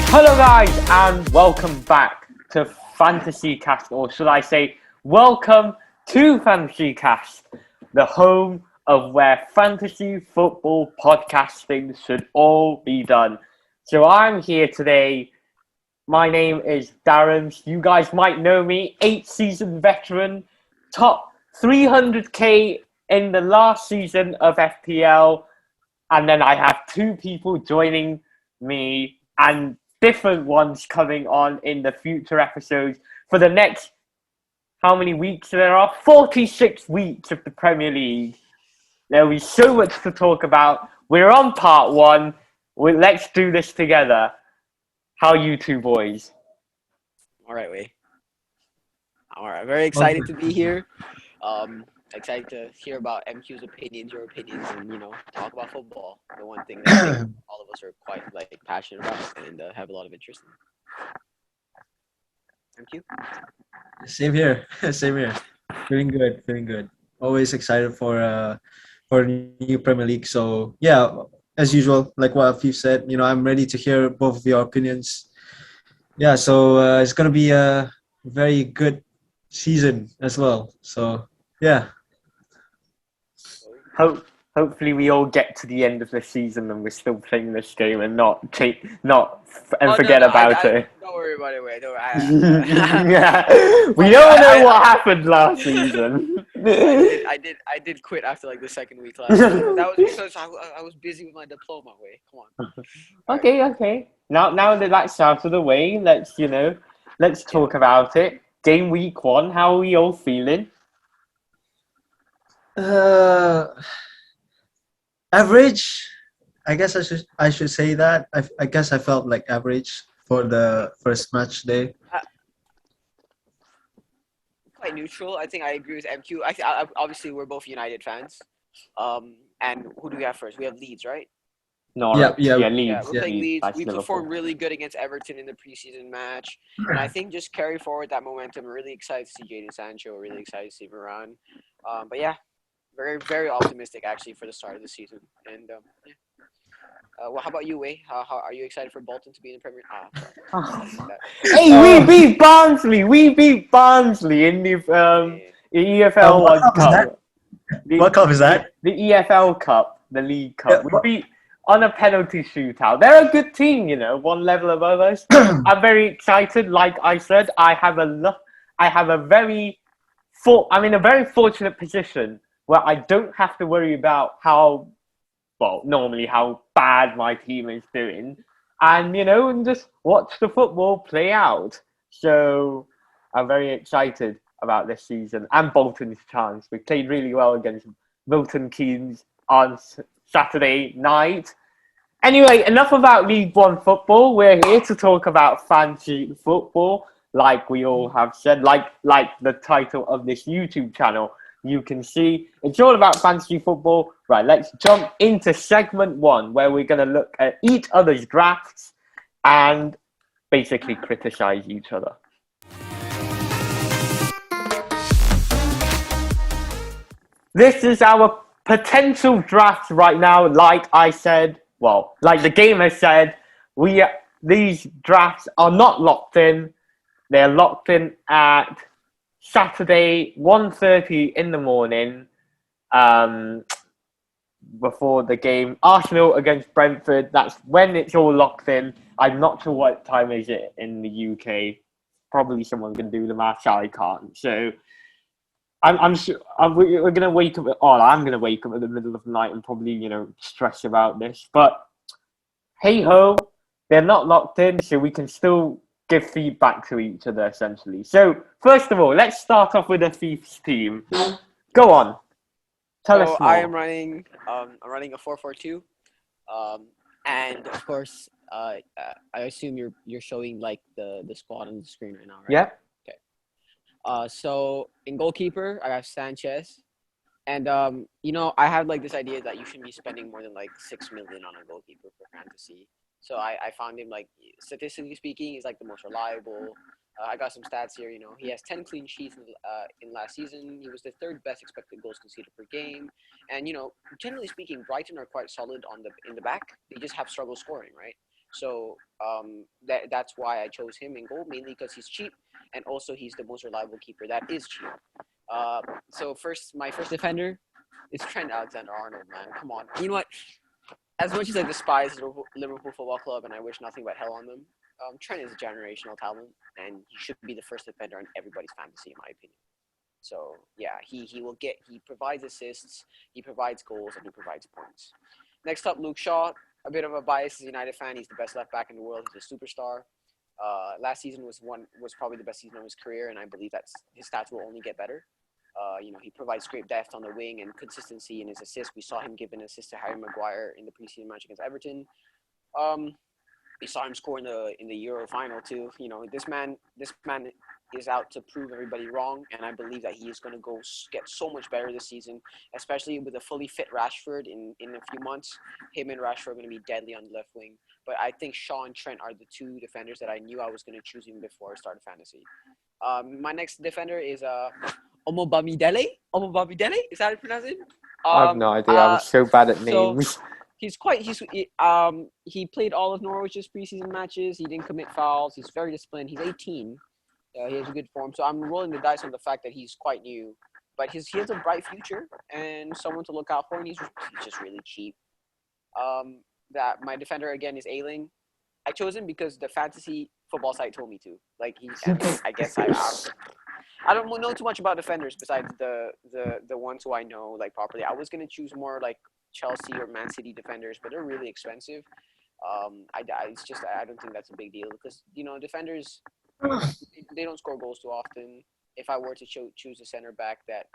Hello guys and welcome back to FantasyCast, or should I say welcome to FantasyCast, the home of where fantasy football podcasting should all be done. So I'm here today. My name is Darence. You guys might know me, 8-season veteran, top 300k in the last season of FPL, and then I have two people joining me and different ones coming on in the future episodes for the next, how many weeks there are? 46 weeks of the Premier League. There'll be so much to talk about. We're on part one. Let's do this together. How are you two boys? All right, Way. All right, very excited to be here. Excited to hear about MQ's opinions, your opinions, and talk about football. The one thing that I think all of us are quite passionate about and have a lot of interest in. MQ. Same here. Same here. Feeling good. Feeling good. Always excited for new Premier League. So yeah, as usual, like what Afif said, I'm ready to hear both of your opinions. Yeah. So it's gonna be a very good season as well. So yeah. Hopefully we all get to the end of the season and we're still playing this game and forget about it. Don't worry about it, Way. Don't We don't know what happened last season. I did quit after the second week last season. That was because I was busy with my diploma, Way. Come on. Okay. Now that that's out of the way, let's talk about it. Game week 1, how are we all feeling? Average. I guess I should say that. I guess I felt like average for the first match day. Quite neutral. I think I agree with MQ. Obviously we're both United fans. And who do we have first? We have Leeds, right? Norwich. Yeah, Leeds. Yeah, we're playing Leeds. We Liverpool. performed really good against Everton in the preseason match. And I think just carry forward that momentum. We're really excited to see Jadon Sancho. We're really excited to see Varane. But yeah, very, very optimistic actually for the start of the season. And well, how about you, Way? How are you excited for Bolton to be in the Premier League? Hey, we beat Barnsley. We beat Barnsley in the EFL what cup Cup. is that? What cup is that? The EFL Cup, the League Cup. We beat on a penalty shootout. They're a good team, one level above us. I'm very excited. Like I said, I'm in a very fortunate position where I don't have to worry about how bad my team is doing, and just watch the football play out. So I'm very excited about this season and Bolton's chance. We played really well against Milton Keynes on Saturday night. Anyway, enough about League One football. We're here to talk about fantasy football, like we all have said, like the title of this YouTube channel. You can see it's all about fantasy football. Right, let's jump into segment 1, where we're going to look at each other's drafts and basically criticize each other. This is our potential draft right now. Like I said, like the game has said, these drafts are not locked in. They're locked in at Saturday, 1:30 in the morning, before the game. Arsenal against Brentford. That's when it's all locked in. I'm not sure what time is it in the UK. Probably someone can do the maths. I can't. So I'm sure we're gonna wake up. I'm gonna wake up in the middle of the night and probably stress about this. But hey ho, they're not locked in, so we can still give feedback to each other essentially. So first of all, let's start off with Afif's team. Go on. Tell us more. I'm running a 4-4-2. And of course, I assume you're showing the squad on the screen right now, right? Yeah. Okay. So in goalkeeper, I have Sanchez. And I have this idea that you shouldn't be spending more than 6 million on a goalkeeper for fantasy. So I found him statistically speaking, he's the most reliable. I got some stats here. He has 10 clean sheets in last season. He was the 3rd best expected goals conceded per game. And generally speaking, Brighton are quite solid in the back. They just have struggle scoring, right? So that's why I chose him in goal, mainly because he's cheap, and also he's the most reliable keeper that is cheap. So my first defender is Trent Alexander-Arnold, man. Come on. You know what? As much as I despise Liverpool Football Club and I wish nothing but hell on them, Trent is a generational talent, and he should be the first defender on everybody's fantasy, in my opinion. So yeah, he provides assists, he provides goals, and he provides points. Next up, Luke Shaw. A bit of a biased United fan. He's the best left back in the world. He's a superstar. Last season was probably the best season of his career, and I believe that his stats will only get better. He provides great depth on the wing and consistency in his assists. We saw him give an assist to Harry Maguire in the preseason match against Everton. We saw him score in the Euro final too. This man is out to prove everybody wrong, and I believe that he is going to go get so much better this season, especially with a fully fit Rashford in a few months. Him and Rashford are going to be deadly on the left wing. But I think Shaw and Trent are the two defenders that I knew I was going to choose even before I started fantasy. My next defender is Omobamidele. Omobamidele? Is that how you pronounce it? I have no idea. I'm so bad at names. He played all of Norwich's preseason matches. He didn't commit fouls. He's very disciplined. He's 18. He has a good form. So I'm rolling the dice on the fact that he's quite new. But he has a bright future and someone to look out for, and he's just really cheap. That my defender again is Ailing. I chose him because the fantasy football site told me to. I guess I don't know too much about defenders besides the ones who I know properly. I was gonna choose more Chelsea or Man City defenders, but they're really expensive. I don't think that's a big deal because defenders they don't score goals too often. If I were to choose a center back that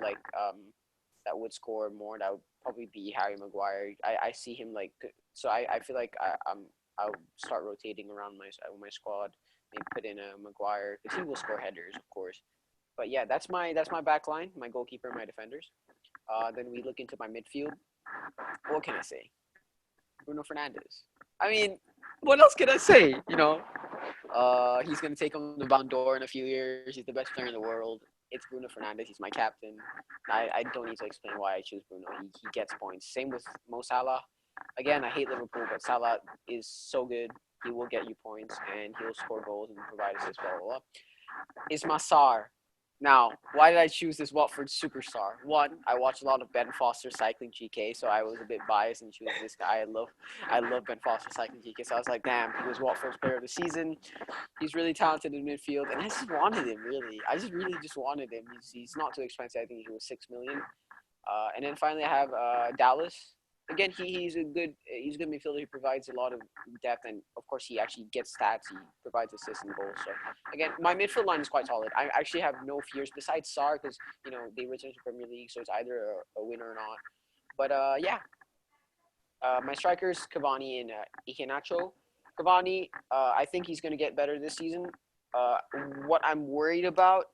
that would score more, that would probably be Harry Maguire. I see him so I feel like I'll start rotating around my squad. Maybe put in a Maguire because he will score headers, of course. But yeah, that's my back line, my goalkeeper, my defenders. Then we look into my midfield. What can I say? Bruno Fernandes. I mean, what else can I say? He's gonna take home the Ballon d'Or in a few years. He's the best player in the world. It's Bruno Fernandes. He's my captain. I don't need to explain why I choose Bruno. He gets points. Same with Mo Salah. Again, I hate Liverpool, but Salah is so good. He will get you points, and he'll score goals and provide assists, blah, blah, blah. Isma Sarr. Now, why did I choose this Watford superstar? One, I watched a lot of Ben Foster cycling GK, so I was a bit biased and choosing this guy. I love Ben Foster cycling GK, so I was like, damn, he was Watford's player of the season. He's really talented in midfield, and I just wanted him, really. I just really just wanted him. He's not too expensive. I think he was $6 million. And then finally, I have Dallas. Again, he's a good midfielder. He provides a lot of depth, and of course, he actually gets stats. He provides assists and goals. So again, my midfield line is quite solid. I actually have no fears besides Sarr because they return to Premier League, so it's either a win or not. But my strikers Cavani and Iheanacho. Cavani, I think he's going to get better this season. What I'm worried about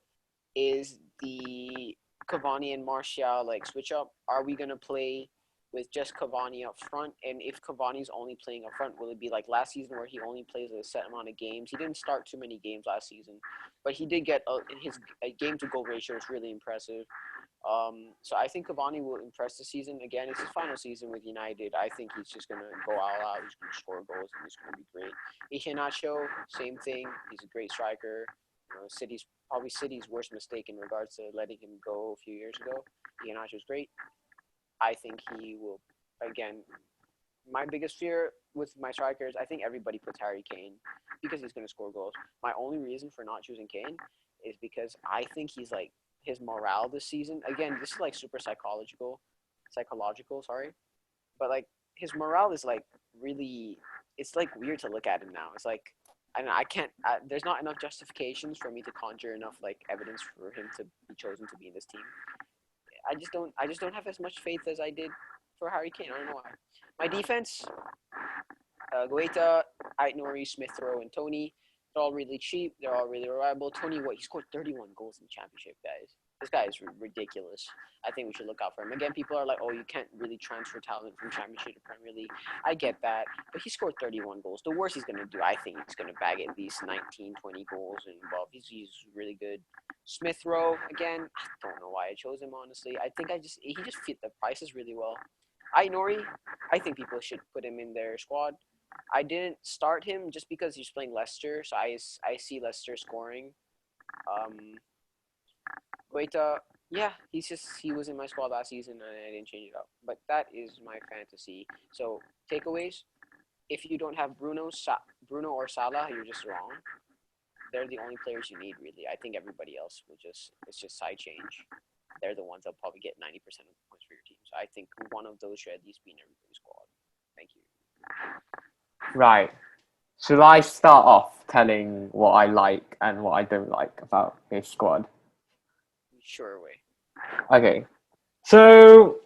is the Cavani and Martial switch up. Are we going to play with just Cavani up front? And if Cavani's only playing up front, will it be like last season where he only plays a set amount of games? He didn't start too many games last season, but he did get his game to goal ratio is really impressive. So I think Cavani will impress this season. Again, it's his final season with United. I think he's just going to go all out. He's going to score goals, and he's going to be great. Iheanacho, same thing. He's a great striker. City's worst mistake in regards to letting him go a few years ago. Iheanacho's great. I think he will, again, my biggest fear with my strikers, I think everybody puts Harry Kane because he's going to score goals. My only reason for not choosing Kane is because I think he's his morale this season. Again, this is super psychological, sorry. But his morale is really, it's weird to look at him now. It's I can't, there's not enough justifications for me to conjure enough evidence for him to be chosen to be in this team. I just don't have as much faith as I did for Harry Kane. I don't know why. My defense, Guaita, Aït-Nouri, Smith-Rowe, and Tony. They're all really cheap. They're all really reliable. Tony, he scored 31 goals in the championship, guys. This guy is ridiculous. I think we should look out for him. Again, people are like, oh, you can't really transfer talent from championship to Premier League. I get that. But he scored 31 goals. The worst he's going to do, I think he's going to bag at least 19, 20 goals and above. He's really good. Smith-Rowe, again, I don't know why I chose him, honestly. I think he just fit the prices really well. Aït-Nouri, I think people should put him in their squad. I didn't start him just because he's playing Leicester, so I see Leicester scoring. Guaita, yeah, he was in my squad last season and I didn't change it up. But that is my fantasy. So takeaways: if you don't have Bruno or Salah, you're just wrong. They're the only players you need, really. I think everybody else it's just side change. They're the ones that'll probably get 90% of the points for your team. So I think one of those should at least be in everybody's squad. Thank you. Right. Shall I start off telling what I like and what I don't like about this squad? Sure way. Okay. So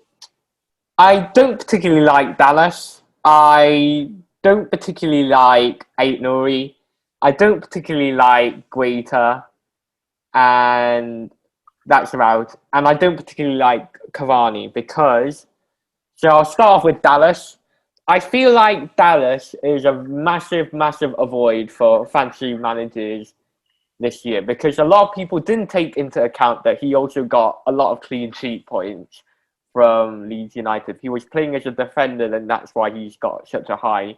I don't particularly like Dallas. I don't particularly like Aitnuri. I don't particularly like Guaita. And that's about. And I don't particularly like Cavani because. So I'll start off with Dallas. I feel like Dallas is a massive, massive avoid for fantasy managers this year because a lot of people didn't take into account that he also got a lot of clean sheet points from Leeds United. He was playing as a defender, and that's why he's got such a high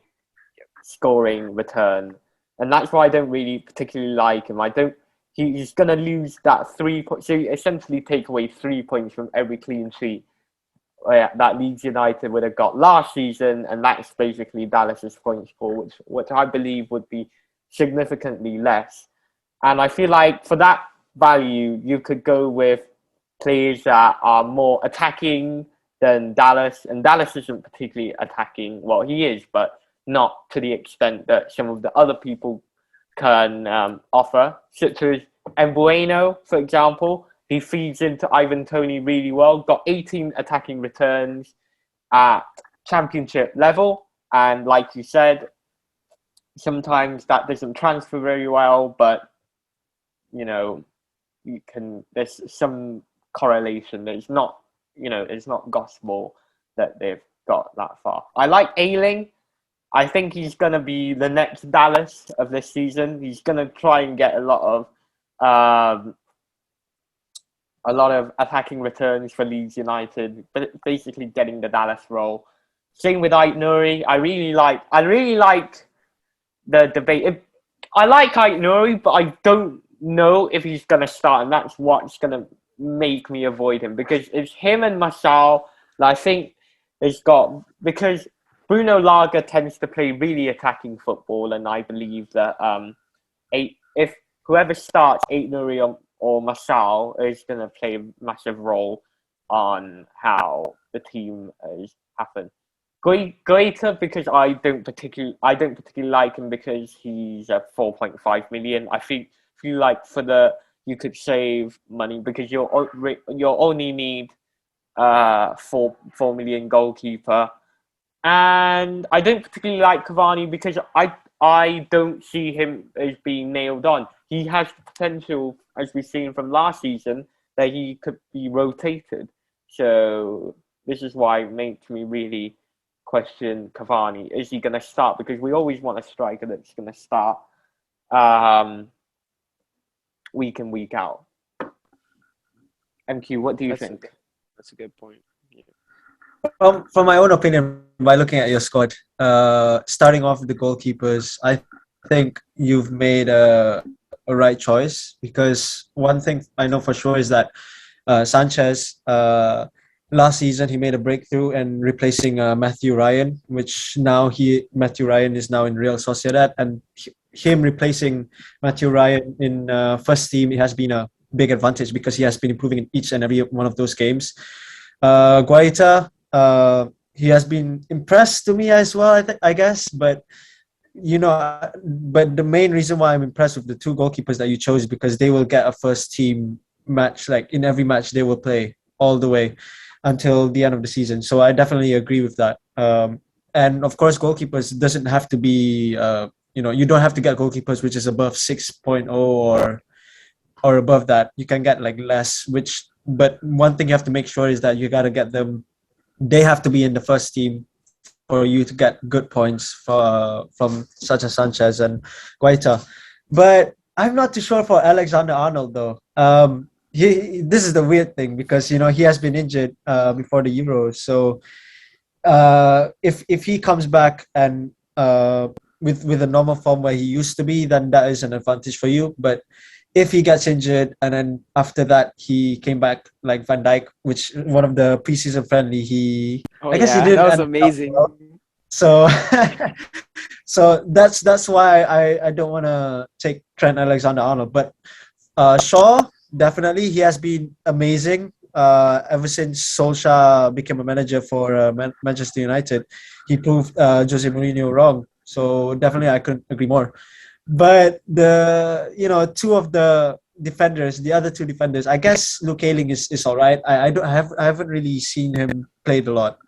scoring return. And that's why I don't really particularly like him. He's going to lose that 3 points. So you essentially take away 3 points from every clean sheet that Leeds United would have got last season, and that's basically Dallas's points score, which I believe would be significantly less. And I feel like for that value, you could go with players that are more attacking than Dallas, and Dallas isn't particularly attacking. Well, he is, but not to the extent that some of the other people can offer, such as Embueno, for example. He feeds into Ivan Toney really well. Got 18 attacking returns at championship level. And like you said, sometimes that doesn't transfer very well, but, there's some correlation. It's not gospel that they've got that far. I like Ayling. I think he's going to be the next Dallas of this season. He's going to try and get a lot of attacking returns for Leeds United, but basically getting the Dallas role. Same with Aitnuri. I really like the debate. I like Aitnuri, but I don't know if he's going to start, and that's what's going to make me avoid him, because it's him and Marçal. I think because Bruno Laga tends to play really attacking football, and I believe that if whoever starts Aitnuri or Marçal is going to play a massive role on how the team is happened. Guaita, because I don't particularly like him because he's at 4.5 million. I feel like you could save money because you only need 4 million goalkeeper, and I don't particularly like Cavani because I don't see him as being nailed on. He has the potential, as we've seen from last season, that he could be rotated. So this is why it makes me really question Cavani. Is he going to start? Because we always want a striker that's going to start week in, week out. MQ, what do you think? That's a good point. Yeah. From my own opinion, by looking at your squad, starting off with the goalkeepers, I think you've made a right choice, because one thing I know for sure is that Sanchez, last season he made a breakthrough and replacing Matthew Ryan, which now Matthew Ryan is now in Real Sociedad, and him replacing Matthew Ryan in first team, it has been a big advantage because he has been improving in each and every one of those games. Guaita, he has been impressed to me as well, I guess, but the main reason why I'm impressed with the two goalkeepers that you chose is because they will get a first team match. Like in every match they will play all the way until the end of the season, so I definitely agree with that. And of course, goalkeepers doesn't have to be you don't have to get goalkeepers which is above 6.0 or above that. You can get like less, but one thing you have to make sure is that you got to get them. They have to be in the first team for you to get good points from such as Sanchez and Guaita. But I'm not too sure for Alexander-Arnold though. This is the weird thing because he has been injured before the Euros. So if he comes back and with a normal form where he used to be, then that is an advantage for you. But if he gets injured and then after that he came back like Van Dijk, which one of the preseason friendly, Oh I guess he yeah, did that was end up amazing. well. So so that's why I don't want to take Trent Alexander-Arnold. But Shaw, definitely, he has been amazing ever since Solskjaer became a manager for Manchester United. He proved Jose Mourinho wrong. So definitely, I couldn't agree more. But two of the defenders, the other two defenders, I guess Luke Ayling is all right. I haven't really seen him played a lot.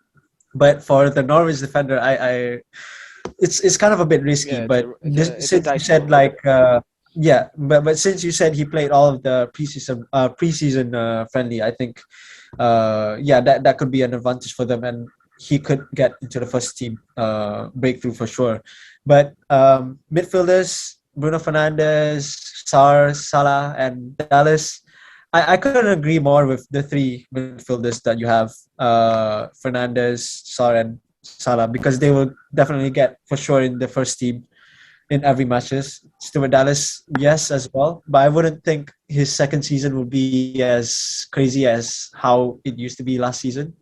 But for the Norwich defender, it's kind of a bit risky. Yeah, But it's a since you dicey said one. like yeah, but since you said he played all of the preseason friendly, I think yeah, that could be an advantage for them, and he could get into the first team breakthrough for sure. But midfielders, Bruno Fernandes, Salah, and Dallas. I couldn't agree more with the three midfielders that you have, Fernandes, Sar, and Salah, because they will definitely get for sure in the first team in every matches. Stuart Dallas, yes, as well, but I wouldn't think his second season would be as crazy as how it used to be last season.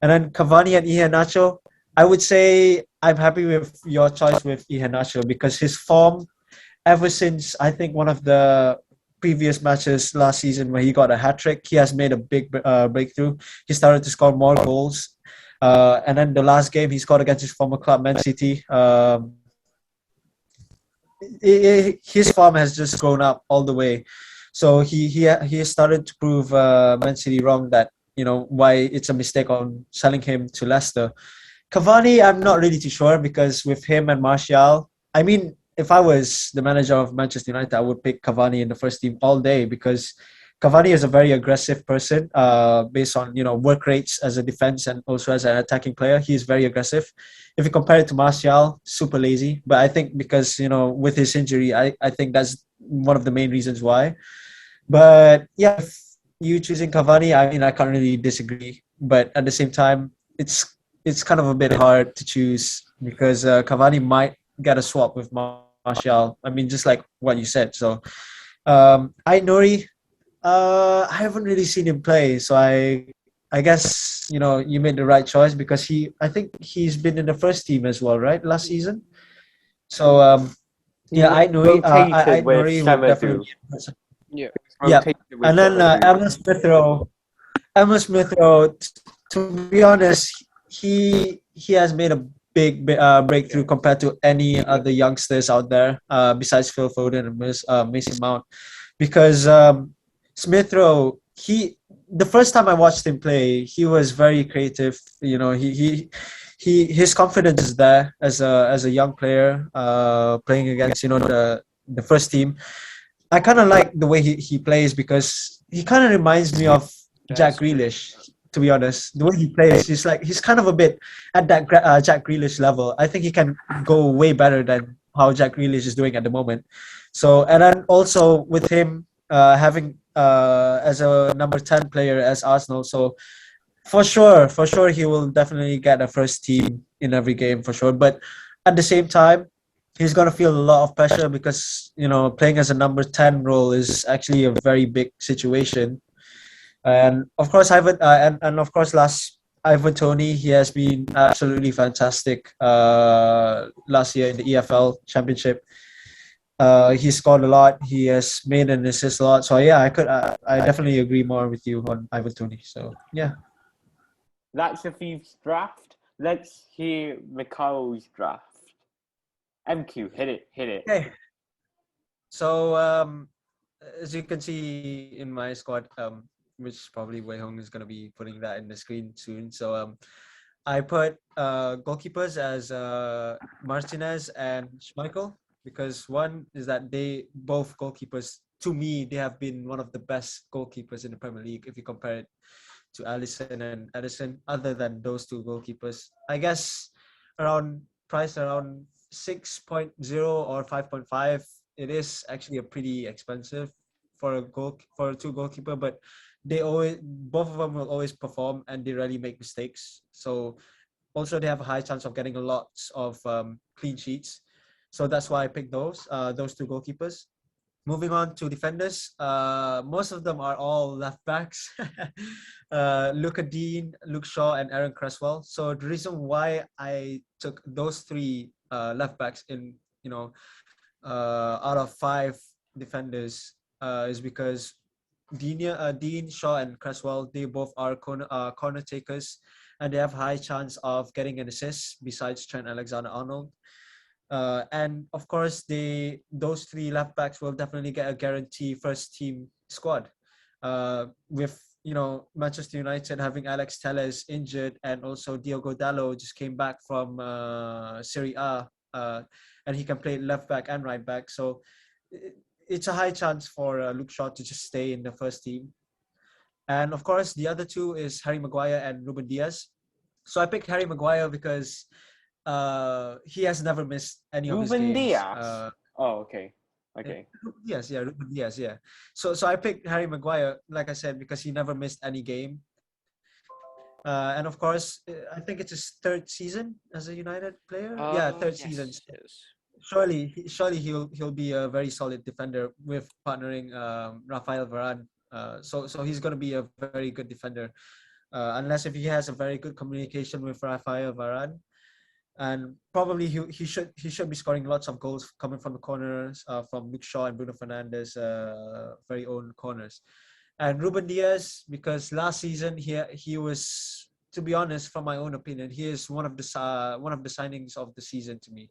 And then Cavani and Iheanacho, I would say I'm happy with your choice with Iheanacho because his form ever since I think one of the previous matches last season where he got a hat trick, he has made a big breakthrough. He started to score more goals. And then the last game he scored against his former club, Man City. His form has just grown up all the way. So he has started to prove Man City wrong that why it's a mistake on selling him to Leicester. Cavani, I'm not really too sure because with him and Martial, I mean, if I was the manager of Manchester United, I would pick Cavani in the first team all day because Cavani is a very aggressive person. Based on work rates as a defense and also as an attacking player, he is very aggressive. If you compare it to Martial, super lazy. But I think because with his injury, I think that's one of the main reasons why. But yeah, if you choosing Cavani, I mean, I can't really disagree. But at the same time, it's kind of a bit hard to choose because Cavani might get a swap with Martial. I mean, just like what you said. So I Nori, I haven't really seen him play, so I guess you made the right choice because I think he's been in the first team as well, right, last season. So yeah, He I rotated with Nori would definitely Semedo. be a person. Yeah. Yeah, Rotated with and then Semedo. Emma Smith Rowe. To be honest, he has made a breakthrough compared to any other youngsters out there besides Phil Foden and Mason Mount because Smith Rowe, the first time I watched him play, he was very creative. His confidence is there as a young player playing against the first team. I kind of like the way he plays because he kind of reminds me of Jack That's true. Grealish. To be honest, the way he plays, he's kind of a bit at that Jack Grealish level. I think he can go way better than how Jack Grealish is doing at the moment. So, and then also with him having as a number 10 player as Arsenal, so for sure, he will definitely get a first team in every game for sure. But at the same time, he's gonna feel a lot of pressure because playing as a number 10 role is actually a very big situation. And of course, and of course, last Ivan Tony, he has been absolutely fantastic last year in the EFL Championship. He scored a lot. He has made an assist a lot. So yeah, I definitely agree more with you on Ivan Tony. So yeah. That's Afif's draft. Let's hear Miqail's draft. MQ, hit it. Okay. So as you can see in my squad, which probably Wei Hong is gonna be putting that in the screen soon. So I put goalkeepers as Martinez and Schmeichel because one is that they both goalkeepers to me they have been one of the best goalkeepers in the Premier League if you compare it to Alisson and Edison. Other than those two goalkeepers, I guess around price around 6.0 or 5.5. It is actually a pretty expensive for a two goalkeeper, but they always both of them will always perform and they rarely make mistakes. So Also, they have a high chance of getting lots of clean sheets. So that's why I picked those two goalkeepers. Moving on to defenders, most of them are all left backs. Luca Dean, Luke Shaw, and Aaron Cresswell. So the reason why I took those three left backs in, out of five defenders is because Dean, Shaw, and Cresswell, they both are corner takers, and they have high chance of getting an assist besides Trent Alexander-Arnold. And of course, those three left backs will definitely get a guarantee first team squad. With Manchester United having Alex Telles injured, and also Diogo Dalot just came back from Serie A, and he can play left back and right back. So it's a high chance for Luke Shaw to just stay in the first team. And of course, the other two is Harry Maguire and Ruben Diaz. So I picked Harry Maguire because he has never missed any of his games. Ruben Diaz. Okay. Yes, yeah, Ruben Diaz, yeah. So I picked Harry Maguire, like I said, because he never missed any game. And of course, I think it's his third season as a United player. Third season. Yes. Surely he'll be a very solid defender with partnering Rafael Varane. So he's going to be a very good defender, unless if he has a very good communication with Rafael Varane. And probably he should be scoring lots of goals coming from the corners, from Luke Shaw and Bruno Fernandes' very own corners. And Ruben Diaz, because last season he was, to be honest, from my own opinion, he is one of the signings of the season to me.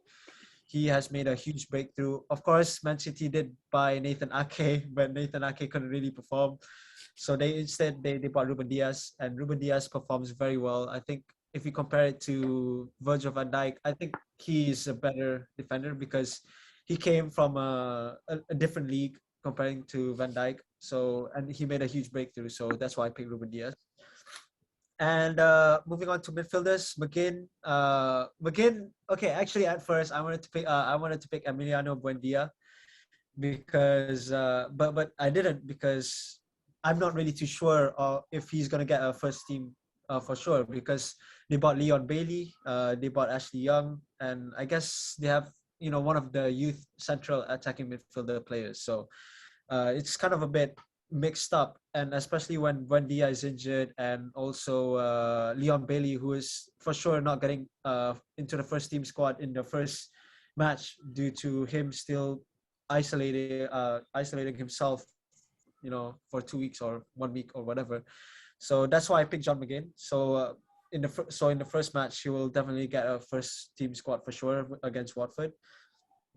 He has made a huge breakthrough. Of course, Man City did buy Nathan Ake, but Nathan Ake couldn't really perform. So they bought Ruben Diaz, and Ruben Diaz performs very well. I think if you compare it to Virgil van Dijk, I think he is a better defender because he came from a different league comparing to Van Dijk. And he made a huge breakthrough. So that's why I picked Ruben Diaz. And moving on to midfielders, McGinn. Okay, actually at first I wanted to pick Emiliano Buendia because but I didn't, because I'm not really too sure if he's gonna get a first team for sure, because they bought Leon Bailey, they bought Ashley Young, and I guess they have one of the youth central attacking midfielder players. So it's kind of a bit mixed up, and especially when Dia is injured, and also Leon Bailey, who is for sure not getting into the first team squad in the first match due to him still isolating himself, for 2 weeks or 1 week or whatever. So that's why I picked John McGinn. So in the first match, he will definitely get a first team squad for sure against Watford.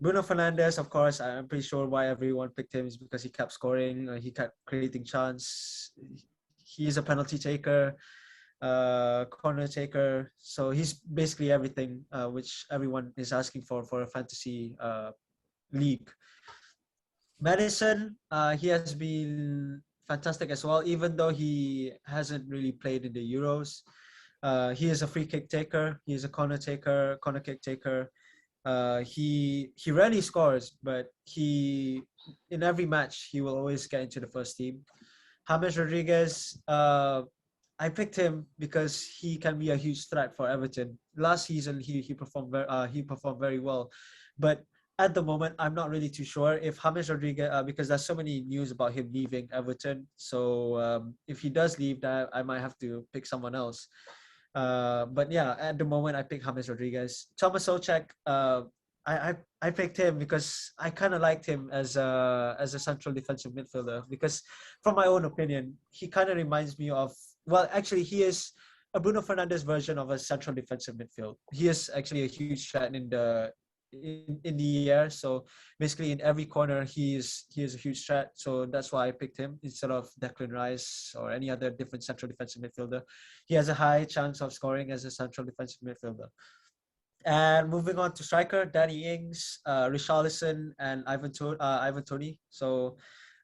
Bruno Fernandes, of course, I'm pretty sure why everyone picked him is because he kept scoring, he kept creating chance. He is a penalty taker, corner taker. So he's basically everything which everyone is asking for a fantasy league. Madison, he has been fantastic as well, even though he hasn't really played in the Euros. He is a free kick taker. He is a corner kick taker. He rarely scores, but in every match he will always get into the first team. James Rodriguez, I picked him because he can be a huge threat for Everton. Last season he performed very well, but at the moment I'm not really too sure if James Rodriguez, because there's so many news about him leaving Everton. So if he does leave, I might have to pick someone else. But yeah, at the moment I picked James Rodriguez. Thomas Souček, I picked him because I kind of liked him as a central defensive midfielder, because from my own opinion he kind of reminds me of, well, actually he is a Bruno Fernandes version of a central defensive midfield. He is actually a huge threat in the air. So basically in every corner he is a huge threat. So that's why I picked him instead of Declan Rice or any other different central defensive midfielder. He has a high chance of scoring as a central defensive midfielder. And moving on to striker, Danny Ings, Richarlison, and Ivan Toney. So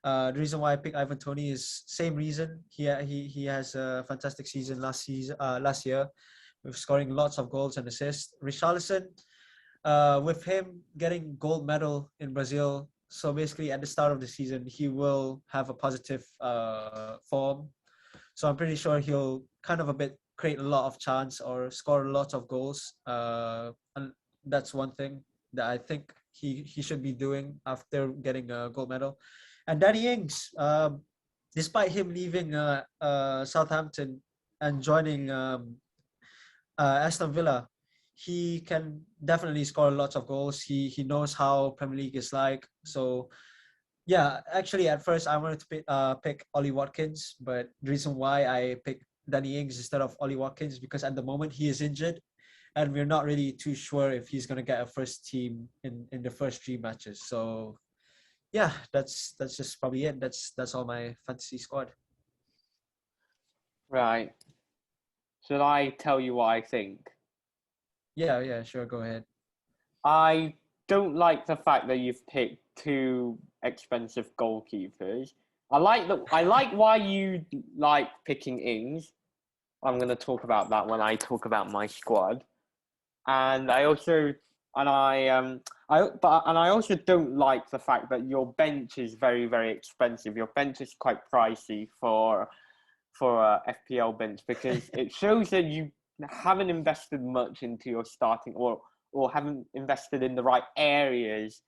the reason why I picked Ivan Toney is same reason. He has a fantastic season last year, with scoring lots of goals and assists. Richarlison, with him getting gold medal in Brazil, so basically at the start of the season he will have a positive form. So I'm pretty sure he'll kind of a bit create a lot of chance or score lots of goals. And that's one thing that I think he should be doing after getting a gold medal. And Danny Ings, despite him leaving Southampton and joining Aston Villa, he can definitely score lots of goals. He knows how Premier League is like. So yeah, actually at first I wanted to pick Ollie Watkins, but the reason why I picked Danny Ings instead of Ollie Watkins because at the moment he is injured, and we're not really too sure if he's gonna get a first team in the first 3 matches. So yeah, that's just probably it. That's all my fantasy squad. Right. Should I tell you what I think? Yeah, sure. Go ahead. I don't like the fact that you've picked 2 expensive goalkeepers. I like why you like picking Ings. I'm going to talk about that when I talk about my squad. And I also I also don't like the fact that your bench is very, very expensive. Your bench is quite pricey for a FPL bench because it shows that you haven't invested much into your starting or haven't invested in the right areas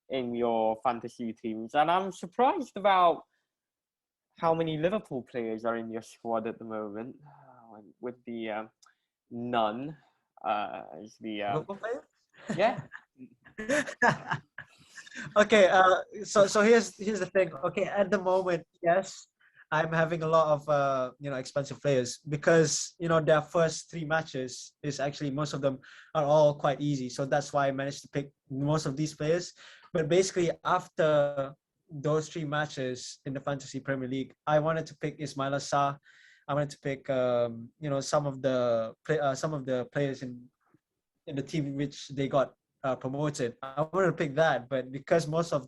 in your fantasy teams. And I'm surprised about how many Liverpool players are in your squad at the moment, with the none as the Liverpool player? yeah. Okay, so here's the thing. Okay, at the moment, yes, I'm having a lot of expensive players because their first 3 matches is actually most of them are all quite easy. So that's why I managed to pick most of these players. But basically, after those 3 matches in the Fantasy Premier League, I wanted to pick Ismail Assar. I wanted to pick some of the players in the team in which they got promoted. I wanted to pick that, but because most of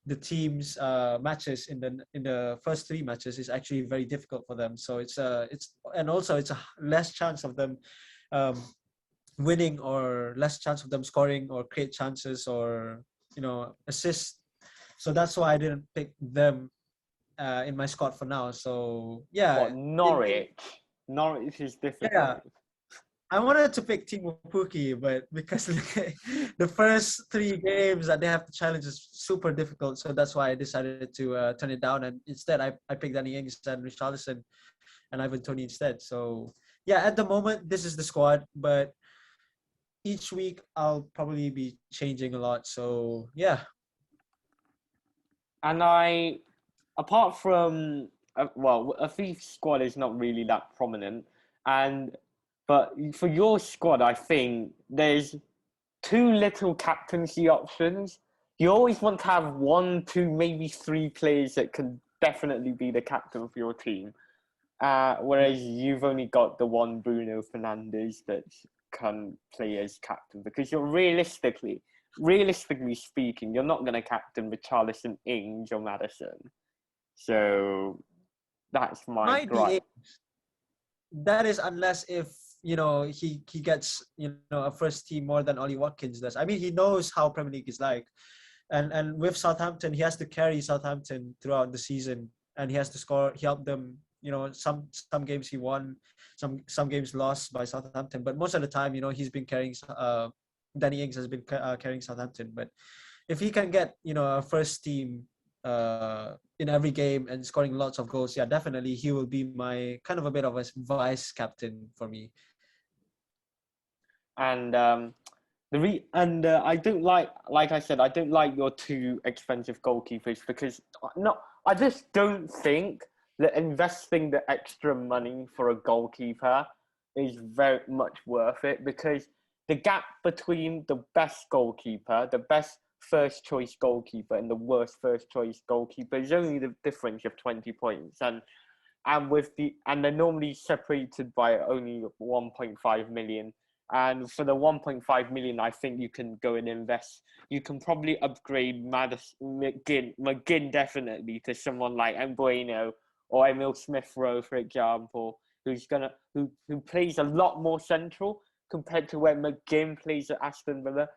the team's matches in the first 3 matches is actually very difficult for them, so it's and also it's a less chance of them winning or less chance of them scoring or create chances or assist. So that's why I didn't pick them in my squad for now. So yeah, What, Norwich? Norwich is difficult. yeah. I wanted to pick Timo Pukki, but because the first 3 games that they have to challenge is super difficult, so that's why I decided to turn it down. And instead, I picked Danny Ings and Richarlison and Ivan Toney instead. So yeah, at the moment, this is the squad, but each week I'll probably be changing a lot. So yeah. And apart from Afif's squad is not really that prominent, but for your squad, I think there's too little captaincy options. You always want to have 1, 2, maybe 3 players that can definitely be the captain for your team. Whereas you've only got the one Bruno Fernandes that can play as captain because you're realistically speaking, you're not going to captain Richarlison, Ings, or Maddison. So that's my Might be gripe. that is unless if he gets a first team more than Ollie Watkins does. I mean, he knows how Premier League is like, and with Southampton, he has to carry Southampton throughout the season, and he has to score. He helped them. Some games he won, some games lost by Southampton, but most of the time, he's been carrying. Danny Ings has been carrying Southampton, but if he can get a first team in every game and scoring lots of goals, yeah, definitely he will be my kind of a bit of a vice captain for me. And I don't like I said, I don't like your 2 expensive goalkeepers because I just don't think that investing the extra money for a goalkeeper is very much worth it because the gap between the best goalkeeper, the best first choice goalkeeper, and the worst first choice goalkeeper is only the difference of 20 points, and they're normally separated by only 1.5 million. And for the 1.5 million, I think you can go and invest. You can probably upgrade McGinn definitely to someone like Mbueno or Emil Smith-Rowe, for example, who plays a lot more central compared to where McGinn plays at Aston Villa.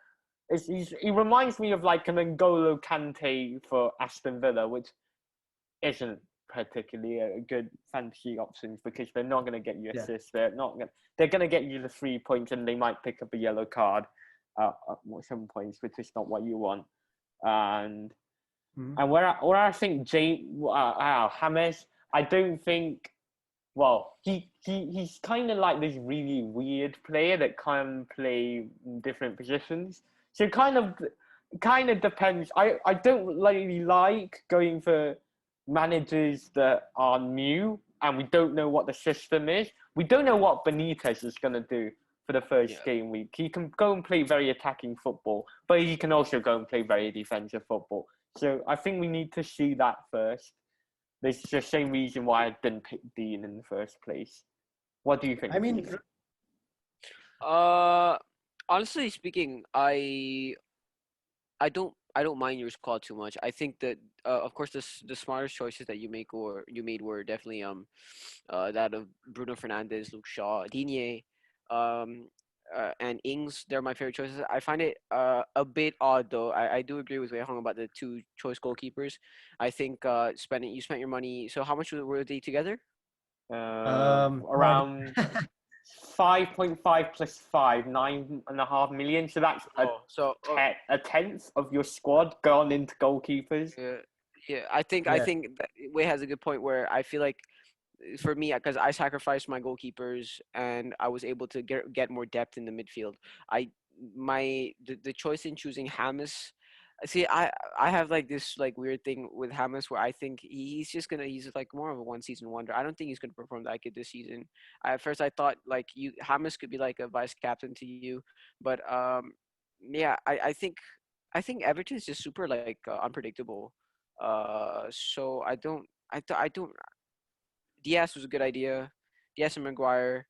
He reminds me of like an N'Golo Kante for Aston Villa, which isn't particularly a good fantasy options because they're not going to get you Yeah. assists. They're going to get you the 3 points, and they might pick up a yellow card at 7 points, which is not what you want. And where I think James, I don't think. Well, he's kind of like this really weird player that can play different positions. So it kind of depends. I don't really like going for managers that are new and we don't know what the system is. We don't know what Benitez is going to do for the first game week. He can go and play very attacking football, but he can also go and play very defensive football. So I think we need to see that first. It's the same reason why I didn't pick Dean in the first place. What do you think? I mean, honestly speaking, I don't mind your squad too much. I think that of course the smartest choices that you made were definitely that of Bruno Fernandes, Luke Shaw, Digne, and Ings. They're my favorite choices. I find it a bit odd though. I do agree with Wei Hong about the two choice goalkeepers. I think you spent your money. So how much were they together? Around 5.5 plus 5, 9.5 million. So that's a tenth of your squad gone into goalkeepers. I think that Wei has a good point where I feel like for me, because I sacrificed my goalkeepers and I was able to get more depth in the midfield. The choice in choosing James. See, I have like this like weird thing with James where I think he's like more of a one season wonder. I don't think he's gonna perform that good this season. At first I thought like James could be like a vice captain to you, but I think Everton's just super like unpredictable. So I don't. Diaz was a good idea. Diaz and Maguire.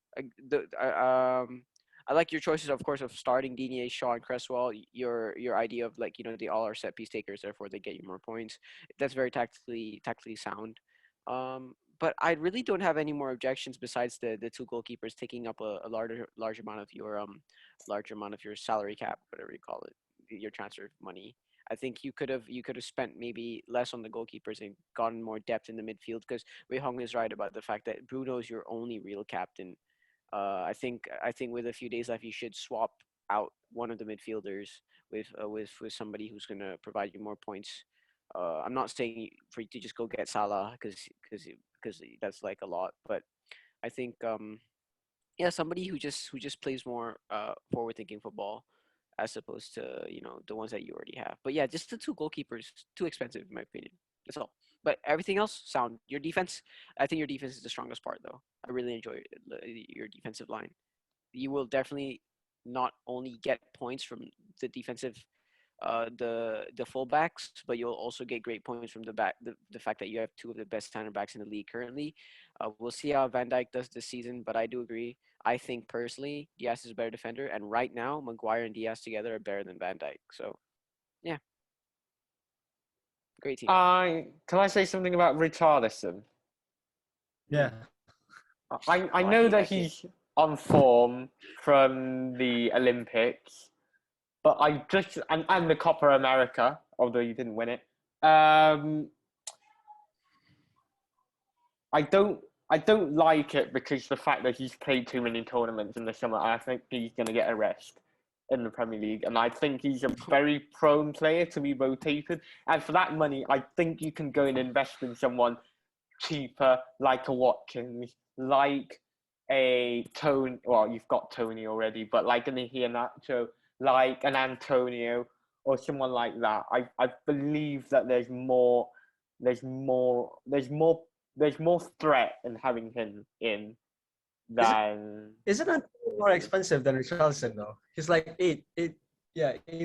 I like your choices, of course, of starting Digne, Shaw, and Cresswell. Your idea of like they all are set piece takers, therefore they get you more points. That's very tactically sound. But I really don't have any more objections besides the two goalkeepers taking up a large amount of your salary cap, whatever you call it, your transfer money. I think you could have spent maybe less on the goalkeepers and gotten more depth in the midfield because Wei Hong is right about the fact that Bruno is your only real captain. I think with a few days left, you should swap out one of the midfielders with somebody who's gonna provide you more points. I'm not saying for you to just go get Salah because that's like a lot, but I think somebody who just plays more forward thinking football as opposed to the ones that you already have. But yeah, just the two goalkeepers too expensive in my opinion. That's all. But everything else sound. Your defense, I think your defense is the strongest part though. I really enjoy your defensive line. You will definitely not only get points from the defensive the fullbacks, but you'll also get great points from the fact that you have two of the best center backs in the league currently. We'll see how Van Dijk does this season, but I do agree. I think personally, Diaz is a better defender, and right now, Maguire and Diaz together are better than Van Dijk. So, yeah, great team. Can I say something about Richarlison? yeah. I know that he's on form from the Olympics, but I just and the Copa America, although you didn't win it. I don't like it because the fact that he's played too many tournaments in the summer. I think he's going to get a rest in the Premier League, and I think he's a very prone player to be rotated. And for that money, I think you can go and invest in someone cheaper, like a Watkins, like a Tony. Well, you've got Tony already, but like an Iheanacho, like an Antonio, or someone like that. I believe that there's more threat in having him in than. Isn't it more expensive than Richarlison though? He's like 8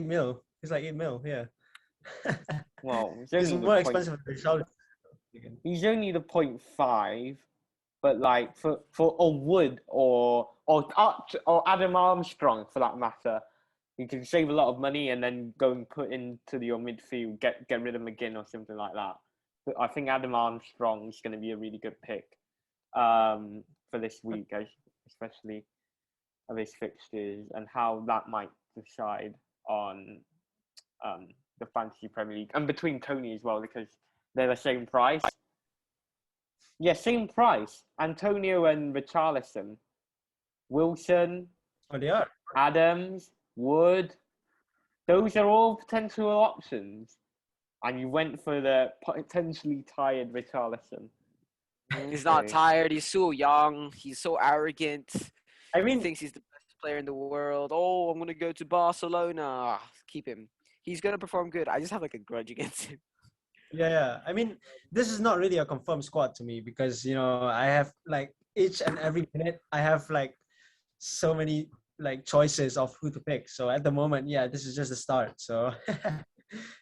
mil. He's like 8 mil, yeah. Well, he's more expensive than Richarlison. He's only the 0.5, but like for a Wood or Adam Armstrong for that matter, you can save a lot of money and then go and put into your midfield, get rid of McGinn or something like that. But I think Adam Armstrong is going to be a really good pick for this week, especially of his fixtures and how that might decide on the Fantasy Premier League and between Tony as well because they're the same price. Yeah, same price. Antonio and Richarlison. Wilson, Oh, they are. Adams, Wood. Those are all potential options. And you went for the potentially tired Richarlison. He's not tired. He's so young. He's so arrogant. I He mean, thinks he's the best player in the world. Oh, I'm gonna go to Barcelona. Keep him. He's gonna perform good. I just have like a grudge against him. yeah. I mean, this is not really a confirmed squad to me because I have like each and every minute I have like so many like choices of who to pick. So at the moment, yeah, this is just the start. So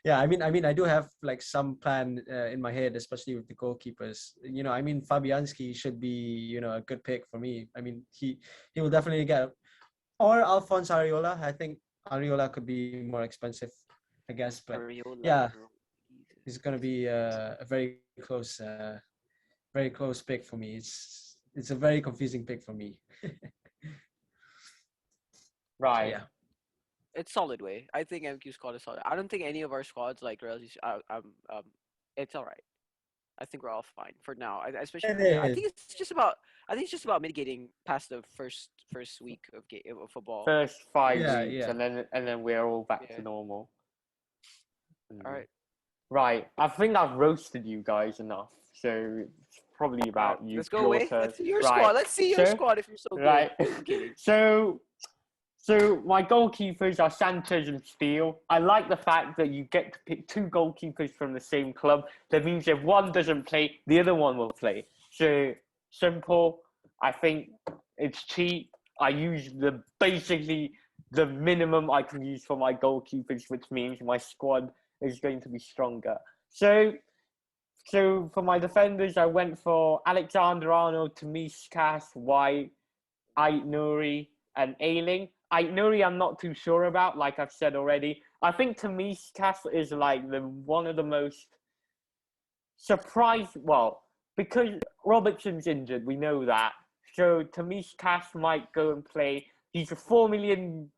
yeah, I do have like some plan in my head, especially with the goalkeepers. I mean, Fabianski should be a good pick for me. I mean, he will definitely get, or Alphonse Areola. I think Areola could be more expensive, I guess, but Areola, yeah, bro. he's gonna be a very close pick for me. It's a very confusing pick for me. So Right. yeah. It's solid way. I think MQ squad is solid. I don't think any of our squads like really. It's all right. I think we're all fine for now. Especially It for now. I is. think it's just about. I think it's just about mitigating past the first week of football. First 5 Yeah, weeks, yeah. and then we're all back Yeah. to normal. All right. Right. I think I've roasted you guys enough, so it's probably All right. about you. Let's go Your away. turn. Let's see your Right. squad. Let's see your So- squad if you're so Right. good. I'm kidding. So my goalkeepers are Sanchez and Steele. I like the fact that you get to pick two goalkeepers from the same club. That means if one doesn't play, the other one will play. So simple. I think it's cheap. I use basically the minimum I can use for my goalkeepers, which means my squad is going to be stronger. So for my defenders, I went for Alexander Arnold, Tamiskas, White, Ait Nouri, and Ailing. Ait Nouri, I'm not too sure about, like I've said already. I think Tamiskas is like one of the most surprised. Well, because Robertson's injured, we know that. So Tamiskas might go and play. He's a 4 million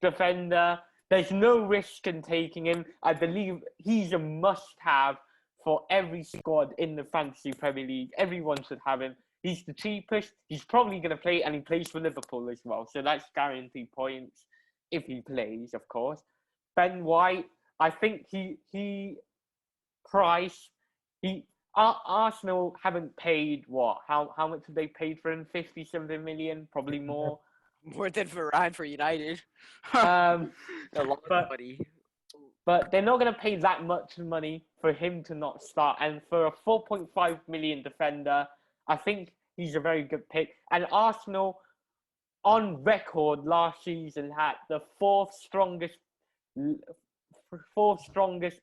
defender. There's no risk in taking him. I believe he's a must-have for every squad in the Fantasy Premier League. Everyone should have him. He's the cheapest. He's probably going to play, and he plays for Liverpool as well. So that's guaranteed points if he plays, of course. Ben White, I think he price. Arsenal haven't paid what? How much have they paid for him? 50-something million, probably more. More than Varane for United. Um, A lot but- of money. But they're not going to pay that much money for him to not start. And for a 4.5 million defender, I think he's a very good pick. And Arsenal, on record last season, had the fourth strongest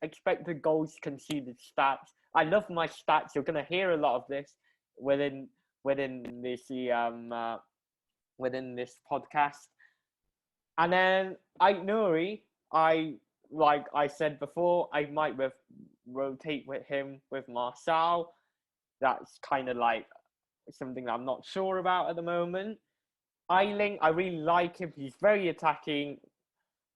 expected goals conceded stats. I love my stats. You're going to hear a lot of this within this podcast. And then Ait Nouri, like I said before, I might rotate with him with Marçal. That's kind of like something that I'm not sure about at the moment. Eiling, I really like him. He's very attacking.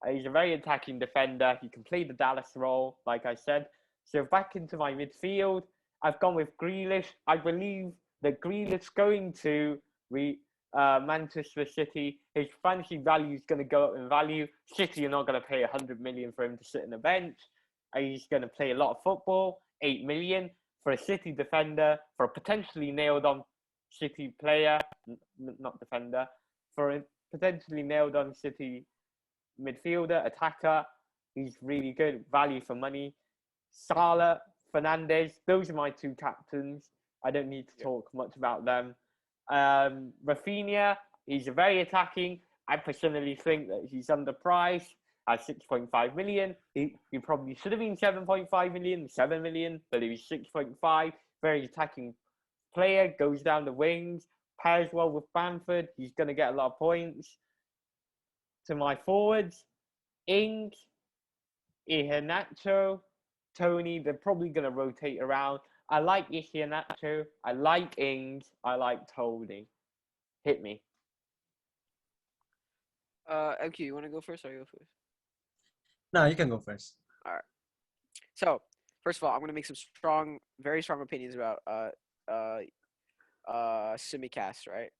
He's a very attacking defender. He can play the Dallas role, like I said. So back into my midfield, I've gone with Grealish. I believe that Grealish going to Manchester City, his fantasy value is going to go up in value. City are not going to pay 100 million for him to sit on the bench. He's going to play a lot of football. 8 million for a City defender, for a potentially nailed-on City player, not defender, for a potentially nailed-on City midfielder, attacker. He's really good value for money. Salah, Fernandes, those are my two captains. I don't need to talk much about them. Rafinha, he's very attacking. I personally think that he's underpriced at 6.5 million. He probably should have been 7.5 million, 7 million, but he was 6.5. Very attacking player, goes down the wings, pairs well with Bamford. He's going to get a lot of points. To my forwards, Ings, Iheanacho, Tony, they're probably going to rotate around. I like Iheanacho. I like Ings. I like Tony. Hit me. MQ, you want to go first or you go first? No, you can go first. All right. So, first of all, I'm going to make some very strong opinions about Simicast, right?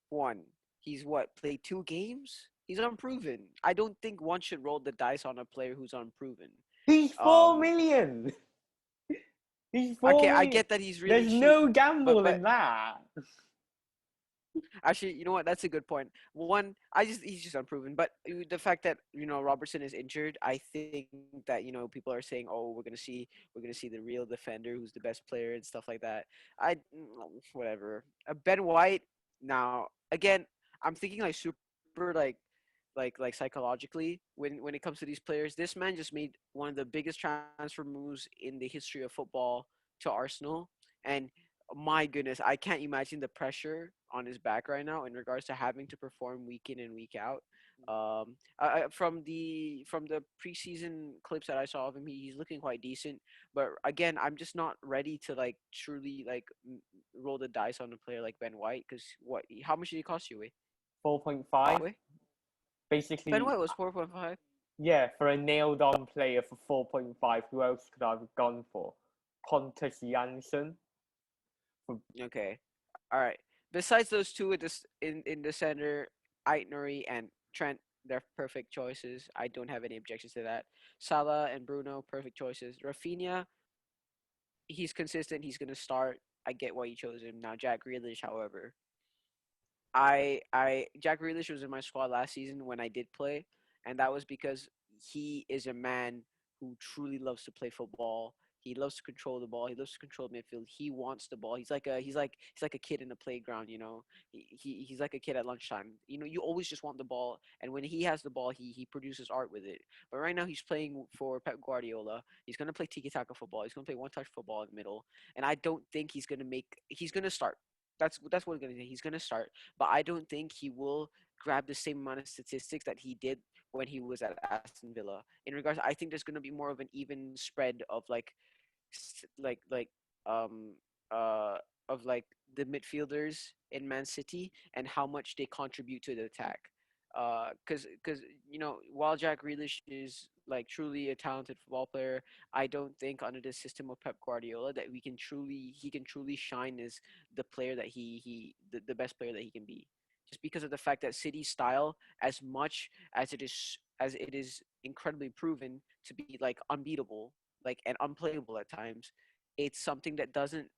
One, he's what, played 2 games? He's unproven. I don't think one should roll the dice on a player who's unproven. He's 4 million. He's Okay, 4 I million. get that he's really There's cheap. no gamble but in that. actually, you know what? That's a good point. One, he's just unproven. But the fact that Robertson is injured, I think that people are saying, oh, we're gonna see the real defender who's the best player and stuff like that. Whatever. Ben White. Now again, I'm thinking like super like psychologically when it comes to these players. This man just made one of the biggest transfer moves in the history of football to Arsenal, and my goodness, I can't imagine the pressure on his back right now in regards to having to perform week in and week out. From the preseason clips that I saw of him, he's looking quite decent. But again, I'm just not ready to like truly like roll the dice on a player like Ben White because how much did he cost you? 4.5. Basically, Ben White was 4.5. yeah, for a nailed-on player for 4.5, who else could I have gone for? Pontus Jansson. Okay, all right. Besides those two in the center, Aitnuri and Trent, they're perfect choices. I don't have any objections to that. Salah and Bruno, perfect choices. Rafinha, he's consistent. He's gonna start. I get why you chose him. Now Jack Grealish, however, Jack Grealish was in my squad last season when I did play, and that was because he is a man who truly loves to play football. He loves to control the ball. He loves to control midfield. He wants the ball. He's like a kid in the playground. He's like a kid at lunchtime. You always just want the ball, and when he has the ball, he produces art with it. But right now he's playing for Pep Guardiola. He's gonna play tiki taka football. He's gonna play one touch football in the middle, and I don't think he's gonna start. That's what we're gonna say. He's gonna start, but I don't think he will grab the same amount of statistics that he did when he was at Aston Villa. In regards, I think there's gonna be more of an even spread of like um of like the midfielders in Man City and how much they contribute to the attack. Because while Jack Grealish is like truly a talented football player, I don't think under the system of Pep Guardiola that he can truly shine as the player that the best player that he can be. Just because of the fact that City's style, as much as it is incredibly proven to be like unbeatable, like and unplayable at times, it's something that doesn't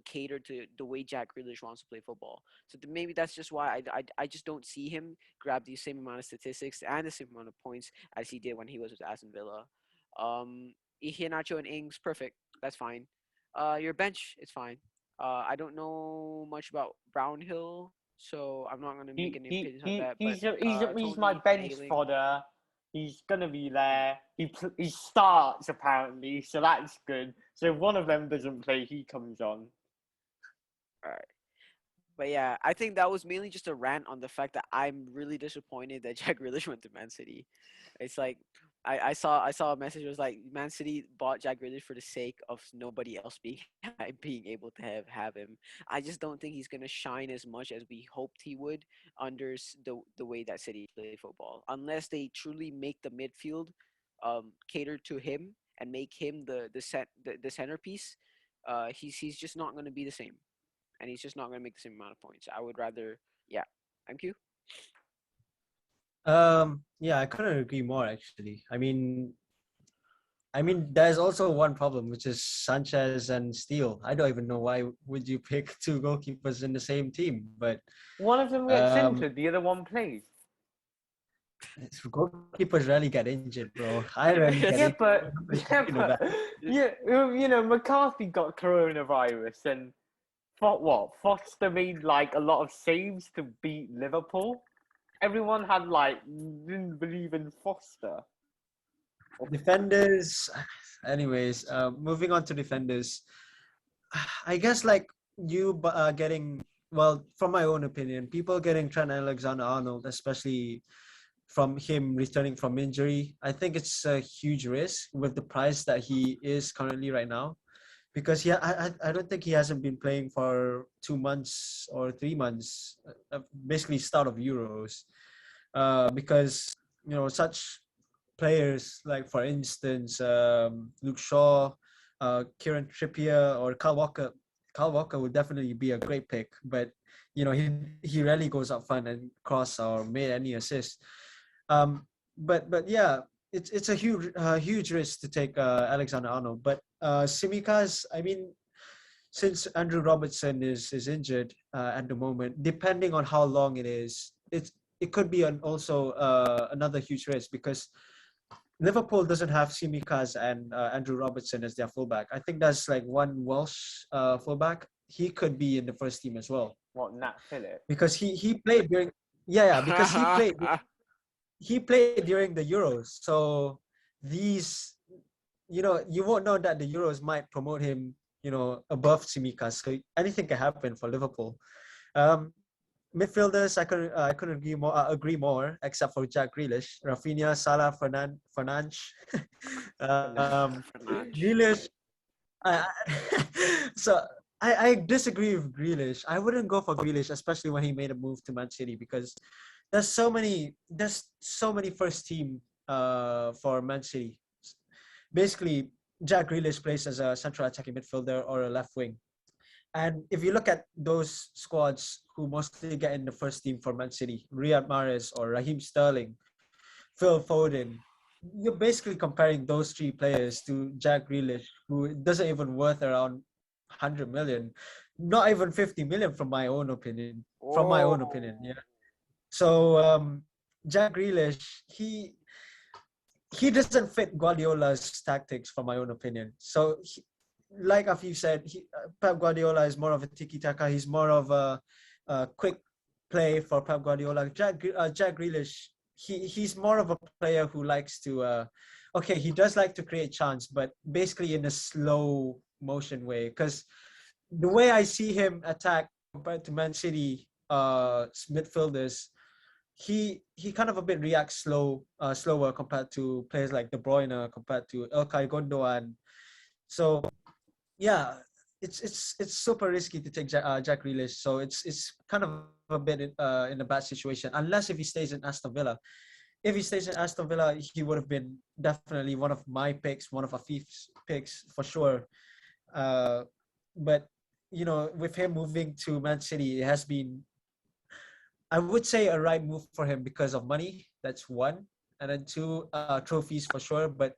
cater to the way Jack Grealish wants to play football. So maybe that's just why I just don't see him grab the same amount of statistics and the same amount of points as he did when he was with Aston Villa. Iheanacho and Ings, perfect. That's fine. Your bench, it's fine. I don't know much about Brownhill, so I'm not gonna make any opinions on that. But He's my Tony and bench Ayling, fodder. He's gonna be there. He starts apparently, so that's good. So if one of them doesn't play, he comes on. all right. But yeah, I think that was mainly just a rant on the fact that I'm really disappointed that Jack Grealish went to Man City. It's like I saw a message. It was like Man City bought Jack Grealish for the sake of nobody else being being able to have him. I just don't think he's gonna shine as much as we hoped he would under the way that City play football. Unless they truly make the midfield cater to him and make him the centerpiece, he's just not gonna be the same, and he's just not going to make the same amount of points. I would rather, yeah. MQ? Yeah, I couldn't agree more actually. I mean, there's also one problem, which is Sanchez and Steele. I don't even know why would you pick two goalkeepers in the same team, but One of them gets injured, the other one plays. goalkeepers rarely get injured, bro. I rarely get Yeah, injured. but That. McCarthy got coronavirus, and Foster made like a lot of saves to beat Liverpool. Everyone didn't believe in Foster. Defenders, anyways, moving on to defenders. I guess like you getting, well, from my own opinion, people getting Trent Alexander-Arnold, especially from him returning from injury, I think it's a huge risk with the price that he is currently right now, because I don't think he hasn't been playing for 2 months or 3 months, basically start of Euros, because such players like, for instance, Luke Shaw, Kieran Trippier, or Kyle Walker, Kyle Walker would definitely be a great pick, but he rarely goes up front and cross or made any assists. But yeah, it's a huge risk to take Alexander Arnold. But Simicas, I mean, since Andrew Robertson is injured at the moment, depending on how long it is, it could be also another huge risk because Liverpool doesn't have Simicas and Andrew Robertson as their fullback. I think that's like one Welsh fullback. He could be in the first team as well What, Nat Phillips? because he played during because he played during the Euros. So these you won't know that the Euros might promote him above Simicas. So anything can happen for Liverpool. Um, Midfielders, I couldn't agree more, except for Jack Grealish, Rafinha, Salah, Fernandes, Fernandes. Grealish. So I disagree with Grealish. I wouldn't go for Grealish, especially when he made a move to Man City, because there's so many first team for Man City. Basically, Jack Grealish plays as a central attacking midfielder or a left wing. And if you look at those squads who mostly get in the first team for Man City, Riyad Mahrez or Raheem Sterling, Phil Foden, you're basically comparing those three players to Jack Grealish, who doesn't even worth around 100 million, not even 50 million from my own opinion. Yeah. So Jack Grealish, he doesn't fit Guardiola's tactics, from my own opinion. So, like Afif said, Pep Guardiola is more of a tiki-taka. He's more of a quick play for Pep Guardiola. Jack Grealish, he's more of a player who likes to, he does like to create chance, but basically in a slow motion way. Because the way I see him attack compared to Man City midfielders, he kind of a bit reacts slower compared to players like De Bruyne, compared to Ilkay Gundogan. So yeah, it's super risky to take Jack Grealish. So it's kind of a bit in a bad situation, unless if he stays in Aston Villa. If he stays in Aston Villa, he would have been definitely one of my picks, one of Afif's picks for sure. But with him moving to Man City, it has been, I would say, a right move for him because of money. That's one, and then two, trophies for sure. But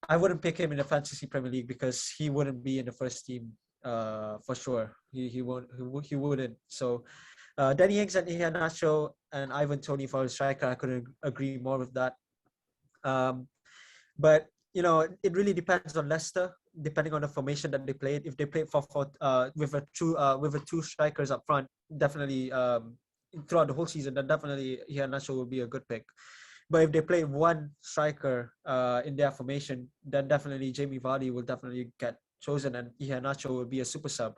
I wouldn't pick him in the Fantasy Premier League because he wouldn't be in the first team for sure. He wouldn't. So Danny Ings and Iheanacho and Ivan Toney for a striker, I couldn't agree more with that. But it really depends on Leicester, depending on the formation that they played. If they played with two strikers up front, definitely throughout the whole season, then definitely Iheanacho will be a good pick. But if they play one striker in their formation, then definitely Jamie Vardy will definitely get chosen, and Iheanacho will be a super sub.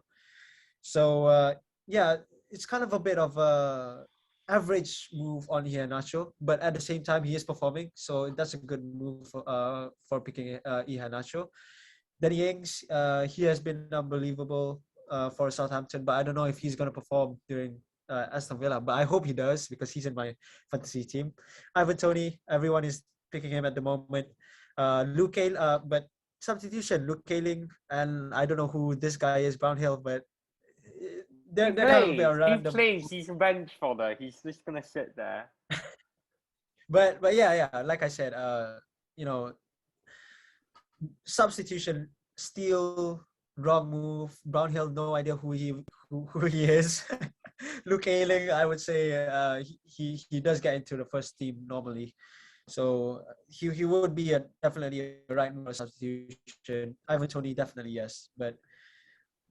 So it's kind of a bit of a average move on Iheanacho, but at the same time he is performing, so that's a good move for picking Iheanacho. Danny Ings, he has been unbelievable for Southampton, but I don't know if he's going to perform during Aston Villa, but I hope he does because he's in my fantasy team. Ivan Toney, everyone is picking him at the moment. Luke Cale, but substitution, Luke Kaling, and I don't know who this guy is, Brownhill, but they're kind of a bit random. He plays. He's a bench fodder. He's just gonna sit there. But yeah, like I said, substitution, still wrong move. Brownhill, no idea who he is. Luke Ayling, I would say he does get into the first team normally, so he would be definitely a right substitution. Ivan Toney, definitely yes, but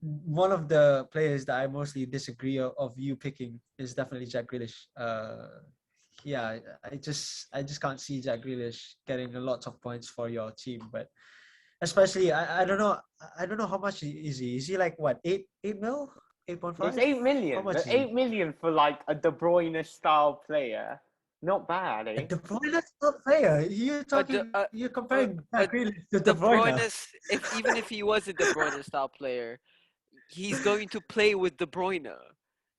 one of the players that I mostly disagree of you picking is definitely Jack Grealish. I just can't see Jack Grealish getting a lot of points for your team, but especially I don't know how much is he? Is he like what, 8 mil? 8.5? It's 8 million. How much is 8 million for like a De Bruyne style player. Not bad, eh? De Bruyne style player? You're comparing Jack Grealish to De Bruyne. Even if he was a De Bruyne style player, he's going to play with De Bruyne.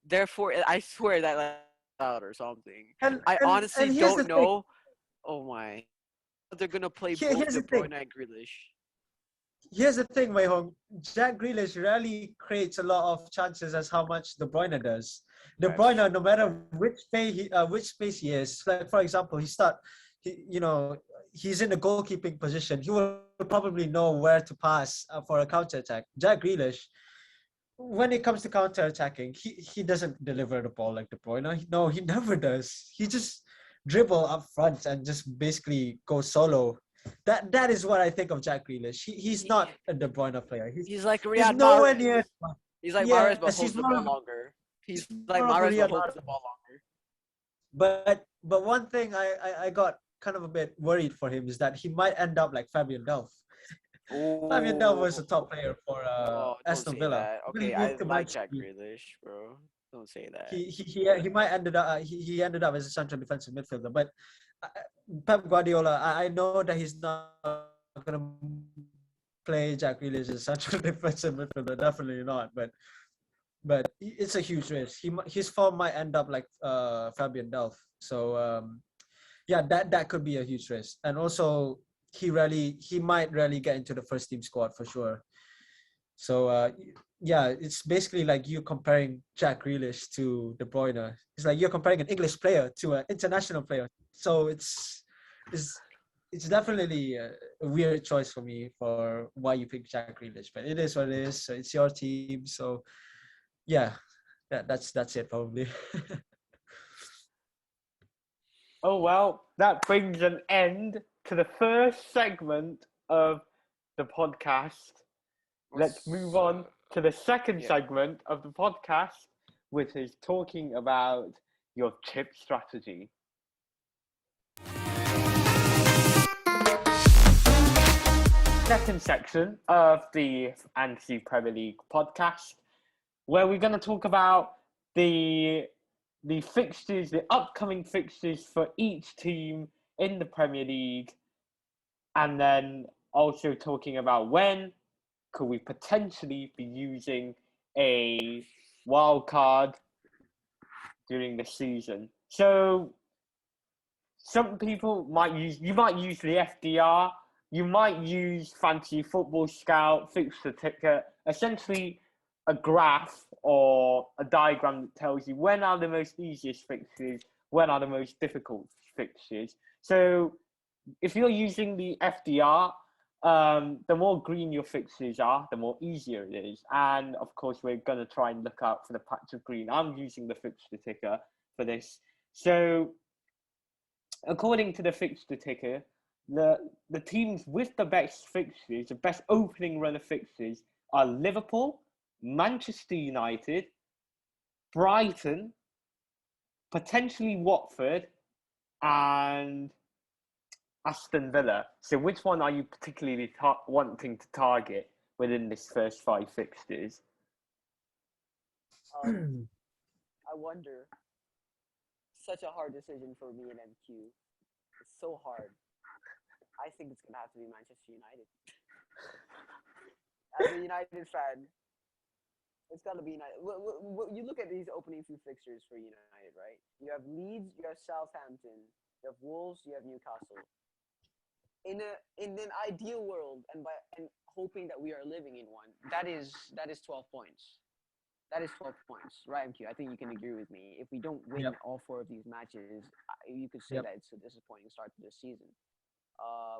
Therefore, I swear that out or something. I honestly don't know. Oh my! They're gonna play both De Bruyne and Grealish. here's the thing, Wei Hong. Jack Grealish rarely creates a lot of chances as how much De Bruyne does. De That's Bruyne, true. no matter which space he is, like for example, he's in the goalkeeping position. He will probably know where to pass for a counter attack. Jack Grealish, when it comes to counter attacking, he doesn't deliver the ball like De Bruyne. No, he never does. He just dribble up front and just basically go solo. That is what I think of Jack Grealish. He's not a De Bruyne player. He's like He's Riyad nowhere Mahrez. near. He's like Mahrez, but Yes, holds the ball longer. he's He's like more of a Mahrez, but Riyad holds Mahrez. the ball longer. But one thing I got kind of a bit worried for him is that he might end up like Fabian Delph. Fabian Delph was a Oh, top player for oh, don't Aston say Villa. that. Then he Okay, I moved to like Manchester Jack United. Grealish, bro. Don't say that. He might ended up he ended up as a central defensive midfielder. But uh, Pep Guardiola, I know that he's not gonna play Jack Grealish as a central defensive midfielder. Definitely not. But it's a huge risk. His form might end up like Fabian Delph. So yeah, that could be a huge risk. And also he might rarely get into the first team squad for sure. So yeah, it's basically like you comparing Jack Grealish to De Bruyne. It's like you're comparing an English player to an international player. So it's it's definitely a weird choice for me for why you pick Jack Grealish, but it is what it is. So it's your team. So yeah, that's it probably. Oh, well, that brings an end to the first segment of the podcast. Let's move on to the second Yeah. segment of the podcast, which is talking about your chip strategy. Second section of the Fantasy Premier League podcast, where we're going to talk about the fixtures, the upcoming fixtures for each team in the Premier League, and then also talking about when could we potentially be using a wild card during the season. So some people might use the FDR, you might use Fantasy Football Scout, Fixture Ticker, essentially a graph or a diagram that tells you when are the most easiest fixtures, when are the most difficult fixtures. So if you're using the FDR, the more green your fixtures are, the more easier it is. And of course, we're going to try and look out for the patch of green. I'm using the fixture ticker for this. So according to the fixture ticker, the teams with the best fixtures, the best opening run of fixtures are Liverpool, Manchester United, Brighton, potentially Watford, and Aston Villa. So which one are you particularly wanting to target within this first 5 fixtures? I wonder. Such a hard decision for me and MQ. It's so hard. I think it's gonna have to be Manchester United. As a United fan, it's gotta be United. You look at these opening few fixtures for United, right? You have Leeds, you have Southampton, you have Wolves, you have Newcastle. In an ideal world, and hoping that we are living in one, that is 12 points. That is 12 points, right, MQ? I think you can agree with me. If we don't win all 4 of these matches, you could say that it's a disappointing start to the season.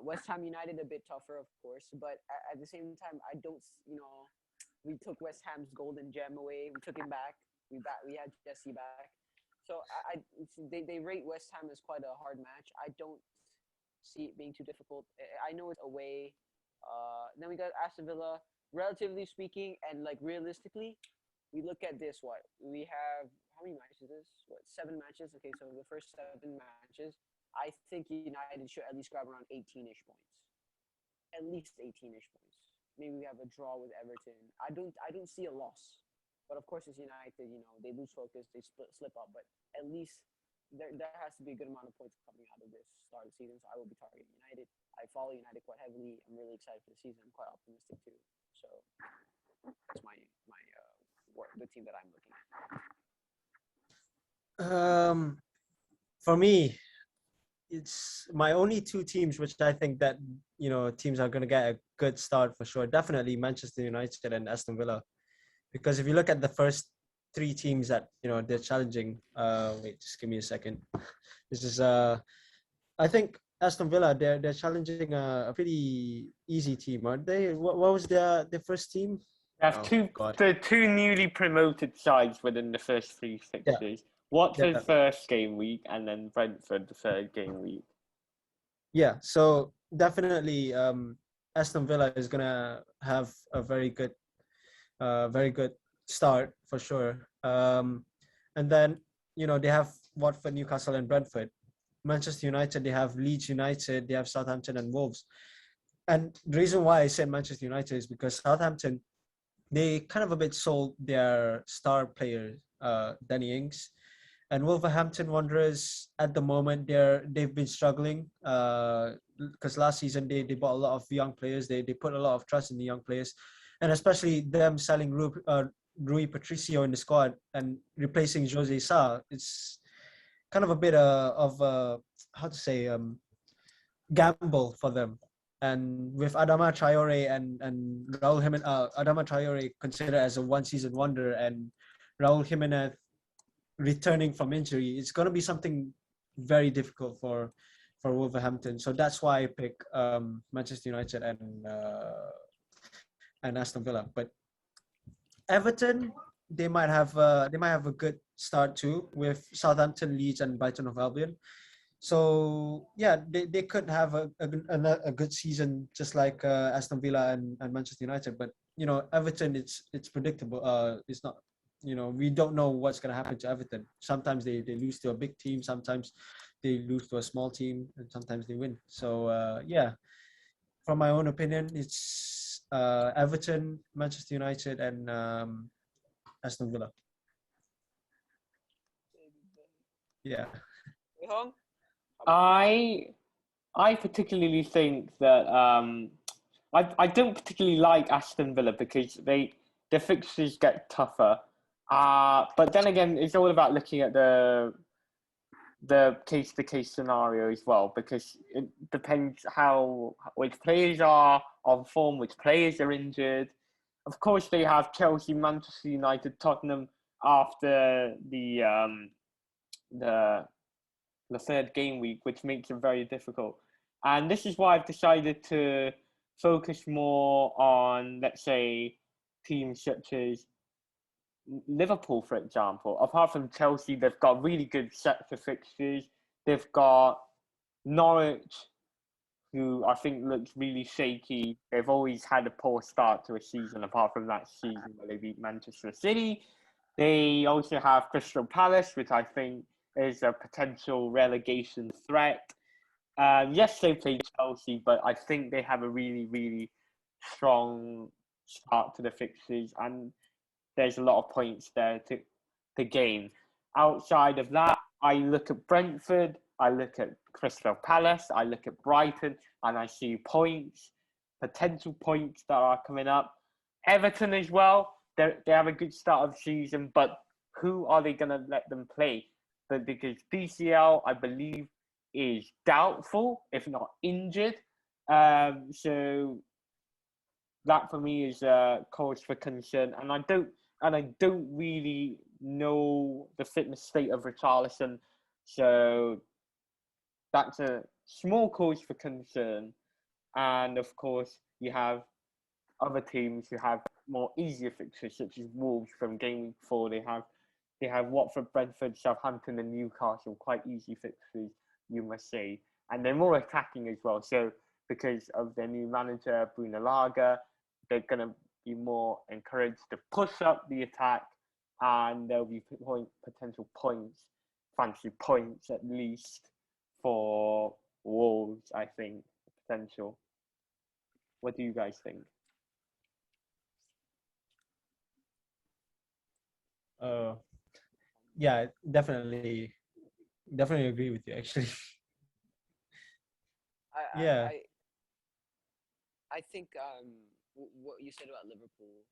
West Ham United a bit tougher, of course, but at the same time, I don't, we took West Ham's golden gem away. We took him back. We had Jesse back. So they rate West Ham as quite a hard match. I don't see it being too difficult. I know it's away. Then we got Aston Villa. Relatively speaking, and like realistically, we look at this. What we have? How many matches is this? 7 matches? Okay, so the first 7 matches, I think United should at least grab around 18-ish points. At least 18-ish points. Maybe we have a draw with Everton. I don't see a loss. But of course, it's United. They lose focus, they slip up. But at least there has to be a good amount of points coming out of this start of the season. So I will be targeting United. I follow United quite heavily. I'm really excited for the season. I'm quite optimistic too. So that's the team that I'm looking at. For me, it's my only two teams which I think that teams are going to get a good start for sure. Definitely Manchester United and Aston Villa, because if you look at the first three teams that they're challenging. Wait, just give me a second. This is I think Aston Villa. They're challenging a pretty easy team, aren't they? What was their first team? They have Oh God. the two newly promoted sides within the first three Yeah, fixtures. Watford yeah, first game week, and then Brentford the third game week. yeah. So definitely, Aston Villa is gonna have a very good start for sure. And then they have Watford, Newcastle, and Brentford. Manchester United, they have Leeds United, they have Southampton and Wolves. And the reason why I said Manchester United is because Southampton, they kind of a bit sold their star player, Danny Ings. And Wolverhampton Wanderers at the moment they've been struggling because last season they bought a lot of young players. They put a lot of trust in the young players, and especially them selling Rui Patricio in the squad and replacing Jose Sa. It's kind of a bit of how to say gamble for them. And with Adama Traore and Raul Jimenez, Adama Traore considered as a one season wonder, and Raul Jimenez returning from injury, it's going to be something very difficult for Wolverhampton. So that's why I pick Manchester United and Aston Villa. But Everton, they might have a good start too with Southampton, Leeds, and Brighton of Albion. So yeah, they could have a good season just like Aston Villa and Manchester United. But Everton, it's predictable. It's not. We don't know what's going to happen to Everton. Sometimes they lose to a big team. Sometimes they lose to a small team, and sometimes they win. So yeah, from my own opinion, it's Everton, Manchester United, and Aston Villa. Yeah. Hong? I particularly think that I don't particularly like Aston Villa because the fixtures get tougher. But then again, it's all about looking at the case to case scenario as well, because it depends which players are on form, which players are injured. Of course, they have Chelsea, Manchester United, Tottenham after the third game week, which makes it very difficult. And this is why I've decided to focus more on, let's say, teams such as Liverpool, for example. Apart from Chelsea, they've got really good sets of fixtures. They've got Norwich, who I think looks really shaky. They've always had a poor start to a season, apart from that season where they beat Manchester City. They also have Crystal Palace, which I think is a potential relegation threat. Yes, they played Chelsea, but I think they have a really, really strong start to the fixtures, and there's a lot of points there to gain. Outside of that, I look at Brentford, I look at Crystal Palace, I look at Brighton, and I see potential points that are coming up. Everton as well, they have a good start of the season, but who are they going to let them play? But because DCL, I believe, is doubtful, if not injured. So that for me is a cause for concern, and I don't really know the fitness state of Richarlison, so that's a small cause for concern. And of course, you have other teams who have more easier fixtures, such as Wolves from game week 4. They have Watford, Brentford, Southampton, and Newcastle, quite easy fixtures, you must say, and they're more attacking as well. So because of their new manager Bruno Laga, they're going to be more encouraged to push up the attack, and there'll be potential points, fancy points at least, for Wolves, I think, potential. What do you guys think? Yeah, definitely agree with you actually. I Yeah. I, I think what you said about Liverpool.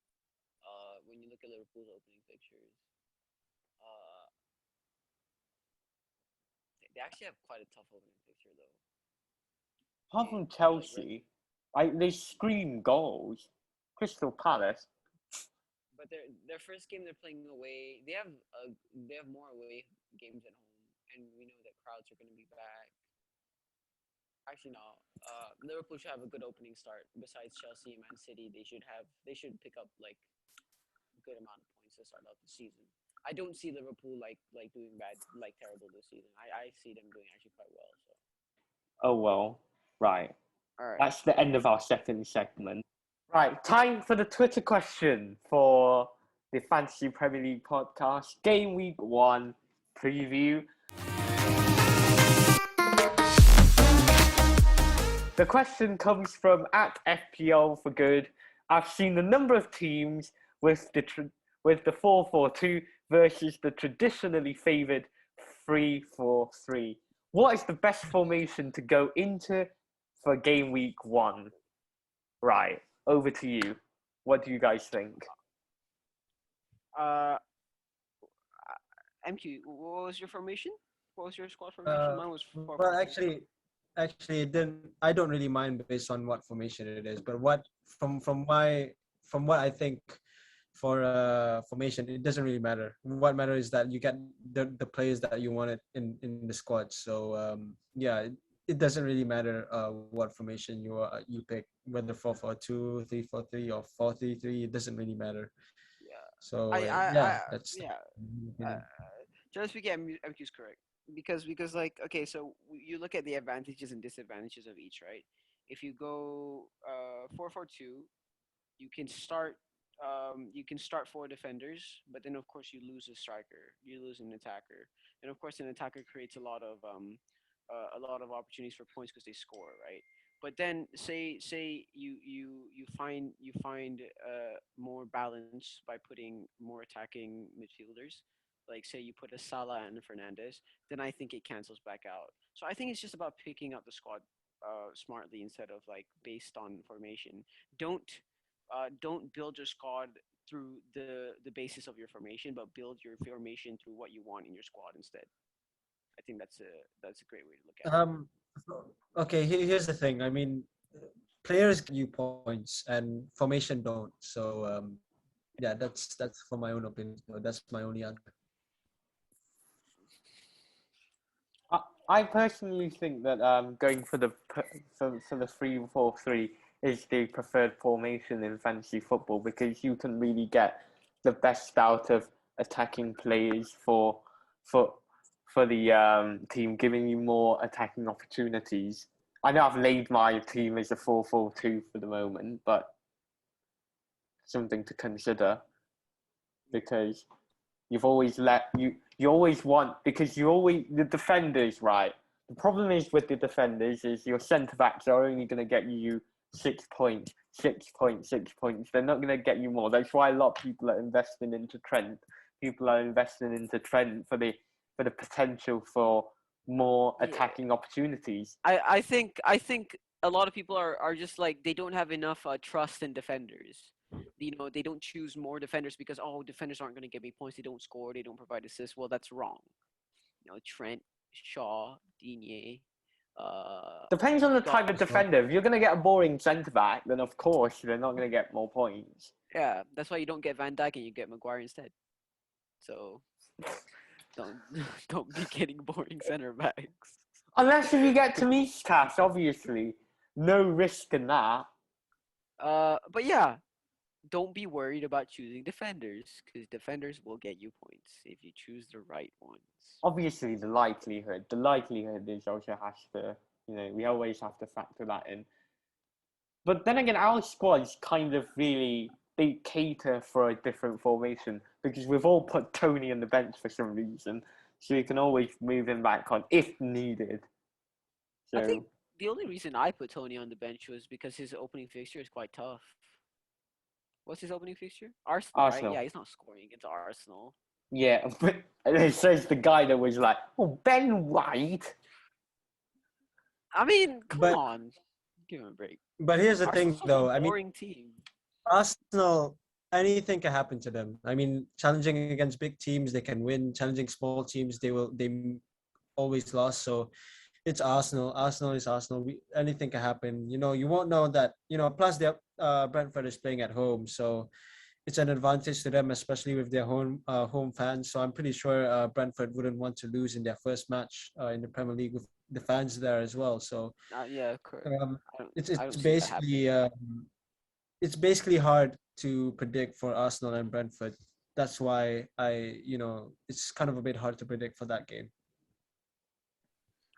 When you look at Liverpool's opening fixtures, uh, They actually have quite a tough opening fixture though. Apart from Chelsea, they scream goals. Crystal Palace. But their first game they're playing away. They have more away games at home, and we know that crowds are going to be back. Actually, no. Liverpool should have a good opening start. Besides Chelsea and Man City, they should pick up like a good amount of points to start out the season. I don't see Liverpool like doing terrible this season. I see them doing actually quite well. So. Oh well, right. All right. That's the end of our second segment. Right, time for the Twitter question for the Fantasy Premier League podcast, Game Week 1 preview. The question comes from @FPL for Good. I've seen a number of teams with the 4-4-2 versus the traditionally favoured 3-4-3. What is the best formation to go into for Game Week 1? Right, over to you. What do you guys think? MQ, what was your formation? What was your squad formation? Mine was 4-4-2. Well, actually, it didn't. I don't really mind based on what formation it is, but from what I think for formation, it doesn't really matter. What matters is that you get the players that you wanted in the squad. So yeah, it doesn't really matter what formation you pick, whether 4-4-2, 3-4-3, or 4-3-3. It doesn't really matter. Yeah. So Just speaking, MQ is correct because like okay, so you look at the advantages and disadvantages of each, right? If you go 4-4-2, you can start 4 defenders, but then of course you lose a striker, you lose an attacker, and of course an attacker creates a lot of opportunities for points because they score, right? But then say you find more balance by putting more attacking midfielders, like say you put a Salah and a Fernandez, then I think it cancels back out. So I think it's just about picking up the squad smartly instead of like based on formation. Don't build your squad through the basis of your formation, but build your formation through what you want in your squad instead. I think that's a great way to look at it. Okay, here's the thing. I mean, players give you points and formation don't. So yeah, that's for my own opinion. So that's my only answer. I personally think that going for the 3-4-3 is the preferred formation in fantasy football because you can really get the best out of attacking players for the team, giving you more attacking opportunities. I know I've laid my team as a 4-4-2 for the moment, but something to consider because you've always the defenders, right? The problem is with the defenders is your centre backs are only going to get you 6 points. They're not going to get you more. That's why a lot of people are investing into Trent. People are investing into Trent for the potential for more attacking opportunities. I think a lot of people are just like they don't have enough trust in defenders. You know, they don't choose more defenders because defenders aren't going to get me points. They don't score. They don't provide assists. Well, that's wrong. You know, Trent, Shaw, Digne. Depends on the type of defender. If you're going to get a boring centre back, then of course they're not going to get more points. Yeah, that's why you don't get Van Dijk and you get Maguire instead. So don't be getting boring centre backs. Unless if you get to Miqail, obviously, no risk in that. But yeah, don't be worried about choosing defenders because defenders will get you points if you choose the right ones. Obviously, the likelihood is also has to, we always have to factor that in. But then again, our squads kind of really, they cater for a different formation because we've all put Tony on the bench for some reason. So you can always move him back on if needed. So I think the only reason I put Tony on the bench was because his opening fixture is quite tough. What's his opening fixture? Arsenal, right? Yeah, he's not scoring against Arsenal. Yeah, but it says the guy that was like, Ben White. I mean, come on. Give him a break. But here's the thing, though. A boring team. Arsenal, anything can happen to them. I mean, challenging against big teams, they can win. Challenging small teams, they always lost. So it's Arsenal. Arsenal is Arsenal. Anything can happen. You won't know that. Plus they're Brentford is playing at home, so it's an advantage to them, especially with their home fans. So I'm pretty sure Brentford wouldn't want to lose in their first match in the Premier League with the fans there as well. So Yeah, correct. um, I don't, it's I it's don't see that happening. basically hard to predict for Arsenal and Brentford. That's why it's kind of a bit hard to predict for that game.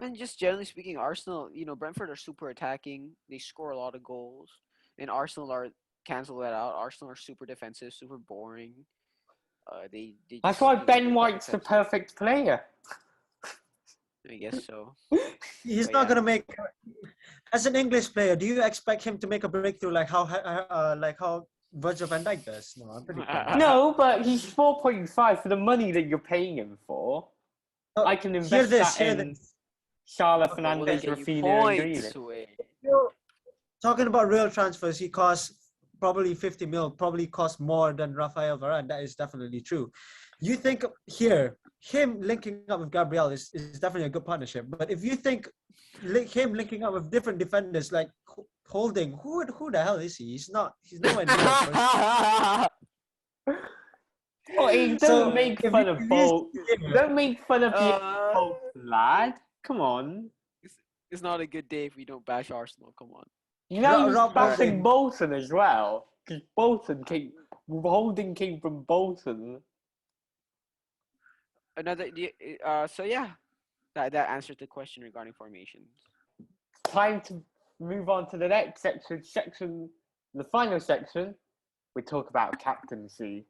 And just generally speaking, Arsenal, Brentford are super attacking. They score a lot of goals, and Arsenal are cancel that out. Arsenal are super defensive, super boring. They That's just why Ben they're quite White's the defensive. perfect player. I guess so. He's But not yeah. gonna make. As an English player, do you expect him to make a breakthrough like how Virgil van Dijk does? No, I'm pretty kidding. No, but he's 4.5 for the money that you're paying him for. I can Hear invest this. that Hear in this. Salah, But will he Fernandez, get you Rafinha, and points? Grealish. Wait. Talking about real transfers, he costs probably 50 mil, probably costs more than Rafael Varane. That is definitely true. You think here, him linking up with Gabriel is definitely a good partnership. But if you think him linking up with different defenders like Holding, who the hell is he? He's nowhere near a first. Oh, hey, don't So make if you, fun of if you both. see him, Don't make fun of the uh, both, lad. Come on. it's not a good day if we don't bash Arsenal. Come on. Now he's Rob bashing Holding, Bolton as well. Because Holding came from Bolton. So yeah, that answers the question regarding formations. Time to move on to the next section, the final section. We talk about captaincy.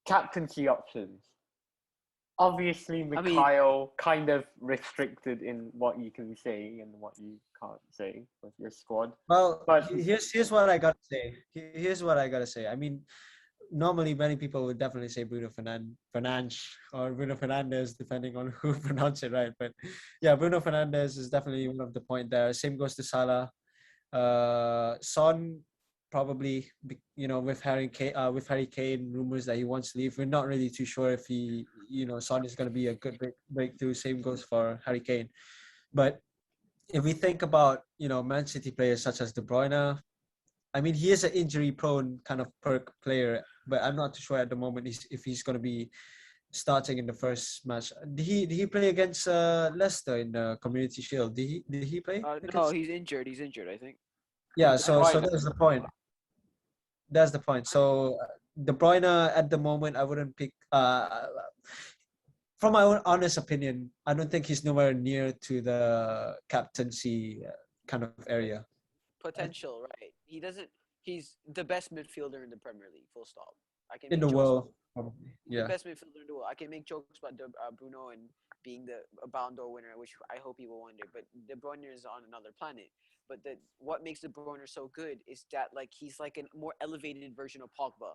Captaincy options. Obviously, I mean, Miqail kind of restricted in what you can say and what you can't say with your squad. well, But here's what I gotta say. Here's what I gotta say. I mean, normally many people would definitely say Fernandes or Bruno Fernandes, depending on who pronounce it right. But yeah, Bruno Fernandes is definitely one of the point there. Same goes to Salah. Son probably, with Harry Kane rumors that he wants to leave. We're not really too sure if Son is going to be a good breakthrough. Same goes for Harry Kane. But if we think about Man City players such as De Bruyne, I mean, he is an injury-prone kind of perk player, but I'm not too sure at the moment if he's going to be starting in the first match. Did he play against Leicester in the Community Shield? Did he play no, against? he's injured. He's injured, I think. Yeah, De so Bruyne. that's the point. That's the point. So De Bruyne at the moment, I wouldn't pick. From my own honest opinion, I don't think he's nowhere near to the captaincy kind of area Potential, right? He doesn't. He's the best midfielder in the Premier League. Full stop. I can in make the jokes about world. Probably. the Yeah. best midfielder in the world. I can make jokes about Bruno and being the a Ballon d'Or winner, which I hope he will one day. But De Bruyne is on another planet. But what makes De Bruyne so good is that like he's like a more elevated version of Pogba.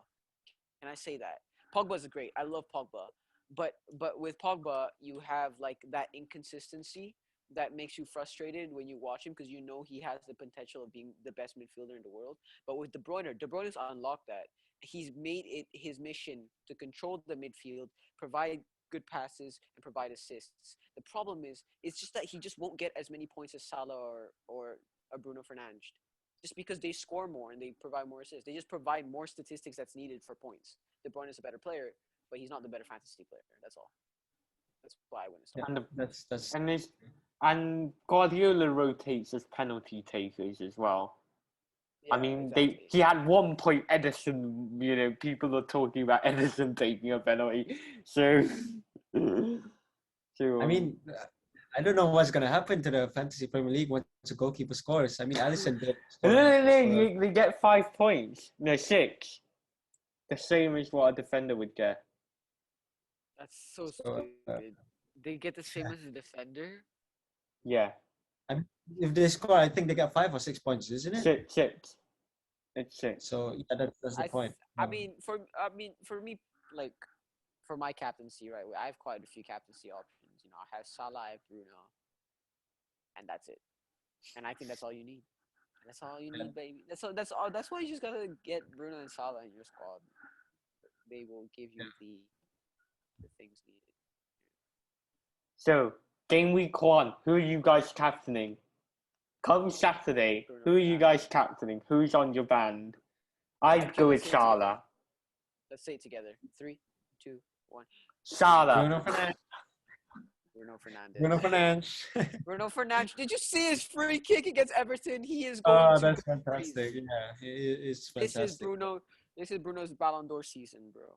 Can I say that? Pogba is great. I love Pogba, but with Pogba you have like that inconsistency that makes you frustrated when you watch him because you know he has the potential of being the best midfielder in the world. But with De Bruyne's unlocked that. He's made it his mission to control the midfield, provide good passes, and provide assists. The problem is, it's just that he just won't get as many points as Salah or Bruno Fernandes, just because they score more and they provide more assists. They just provide more statistics that's needed for points. De Bruyne is a better player, but he's not the better fantasy player. That's all. That's why I wouldn't start. and That's and Guardiola rotates as penalty takers as well. Yeah, I mean, exactly. he had 1 point Edison. People are talking about Edison taking a penalty. So, I mean, I don't know what's gonna happen to the fantasy Premier League once a goalkeeper scores. I mean, Alisson did no, score. no, no, they get 5 points. No, 6. The same as what a defender would get. That's so So, stupid. They get the same as a defender. Yeah, I mean, if they score, I think they get 5 or 6 points, isn't it? 6. It's 6. So yeah, that's the point. I mean, for me, like for my captaincy, right? I have quite a few captaincy options. I have Salah, I have Bruno, and that's it. And I think that's all you need. That's all you need, baby. That's all. That's all. That's why you just gotta get Bruno and Salah in your squad. they will give you Yeah. the things needed. So, game week 1, who are you guys captaining? Come Saturday, Bruno who are you Fernandes. guys captaining? Who's on your band? I'd Okay, go with let's say it together. Salah. Let's say it together. 3, 2, 1. Salah. Bruno Fernandes. Bruno Fernandes. Bruno Fernandes. Bruno Fernandes. Did you see his free kick against Everton? He is going to That's go crazy. fantastic. Yeah, it's This is fantastic. Bruno. This is Bruno's Ballon d'Or season, bro.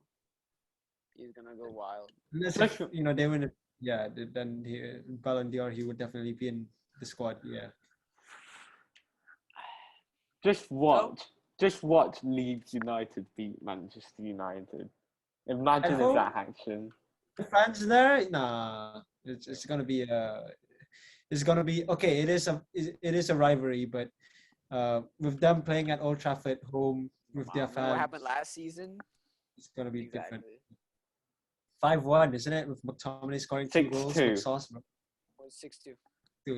He's gonna go wild. Unless if, they win it, yeah, then Ballon d'Or, he would definitely be in the squad. Yeah. Just watch Leeds United beat Manchester United. Imagine At if home? that happened. The fans there, nah, it's gonna be okay. It is a rivalry, but with them playing at Old Trafford home with their Remember what happened fans, last season? it's gonna be different. Exactly. 5-1, isn't it? With McTominay scoring 2 goals. 6-2. McSauce, It was 6-2.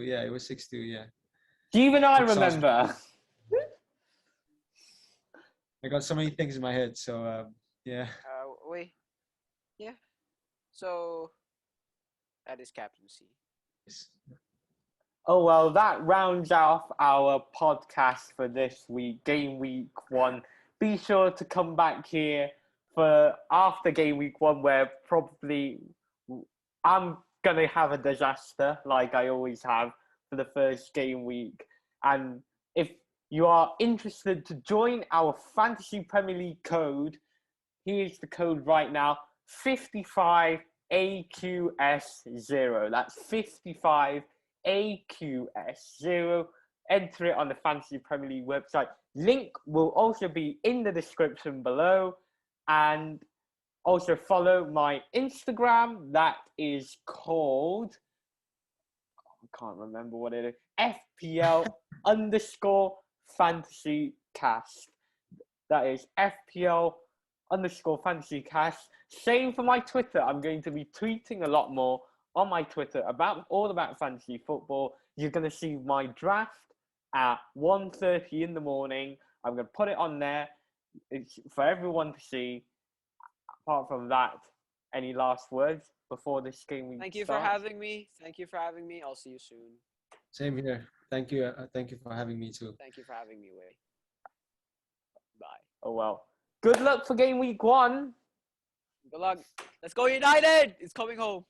yeah, it was 6-2. Yeah, Even I McSauce. remember. I got so many things in my head. So yeah. Wait. Yeah. So that is captaincy. Oh, well, that rounds off our podcast for this week, game week 1. Be sure to come back here for after game week 1, where probably I'm going to have a disaster like I always have for the first game week. And if you are interested to join our Fantasy Premier League code, here's the code right now, 55AQS0. That's 55AQS0. Enter it on the Fantasy Premier League website. Link will also be in the description below. And also follow my Instagram. That is called, I can't remember what it is, FPL_FantasyCast. That is FPL_FantasyCast. Same for my Twitter. I'm going to be tweeting a lot more on my Twitter all about fantasy football. You're going to see my draft at 1:30 in the morning. I'm going to put it on there. It's for everyone to see. Apart from that, any last words before this game we Thank you start? for having me. Thank you for having me. I'll see you soon. Same here. Thank you. Thank you for having me too. Thank you for having me, Wei. Bye. Oh, well. Good luck for game week 1. Good luck. Let's go United! It's coming home.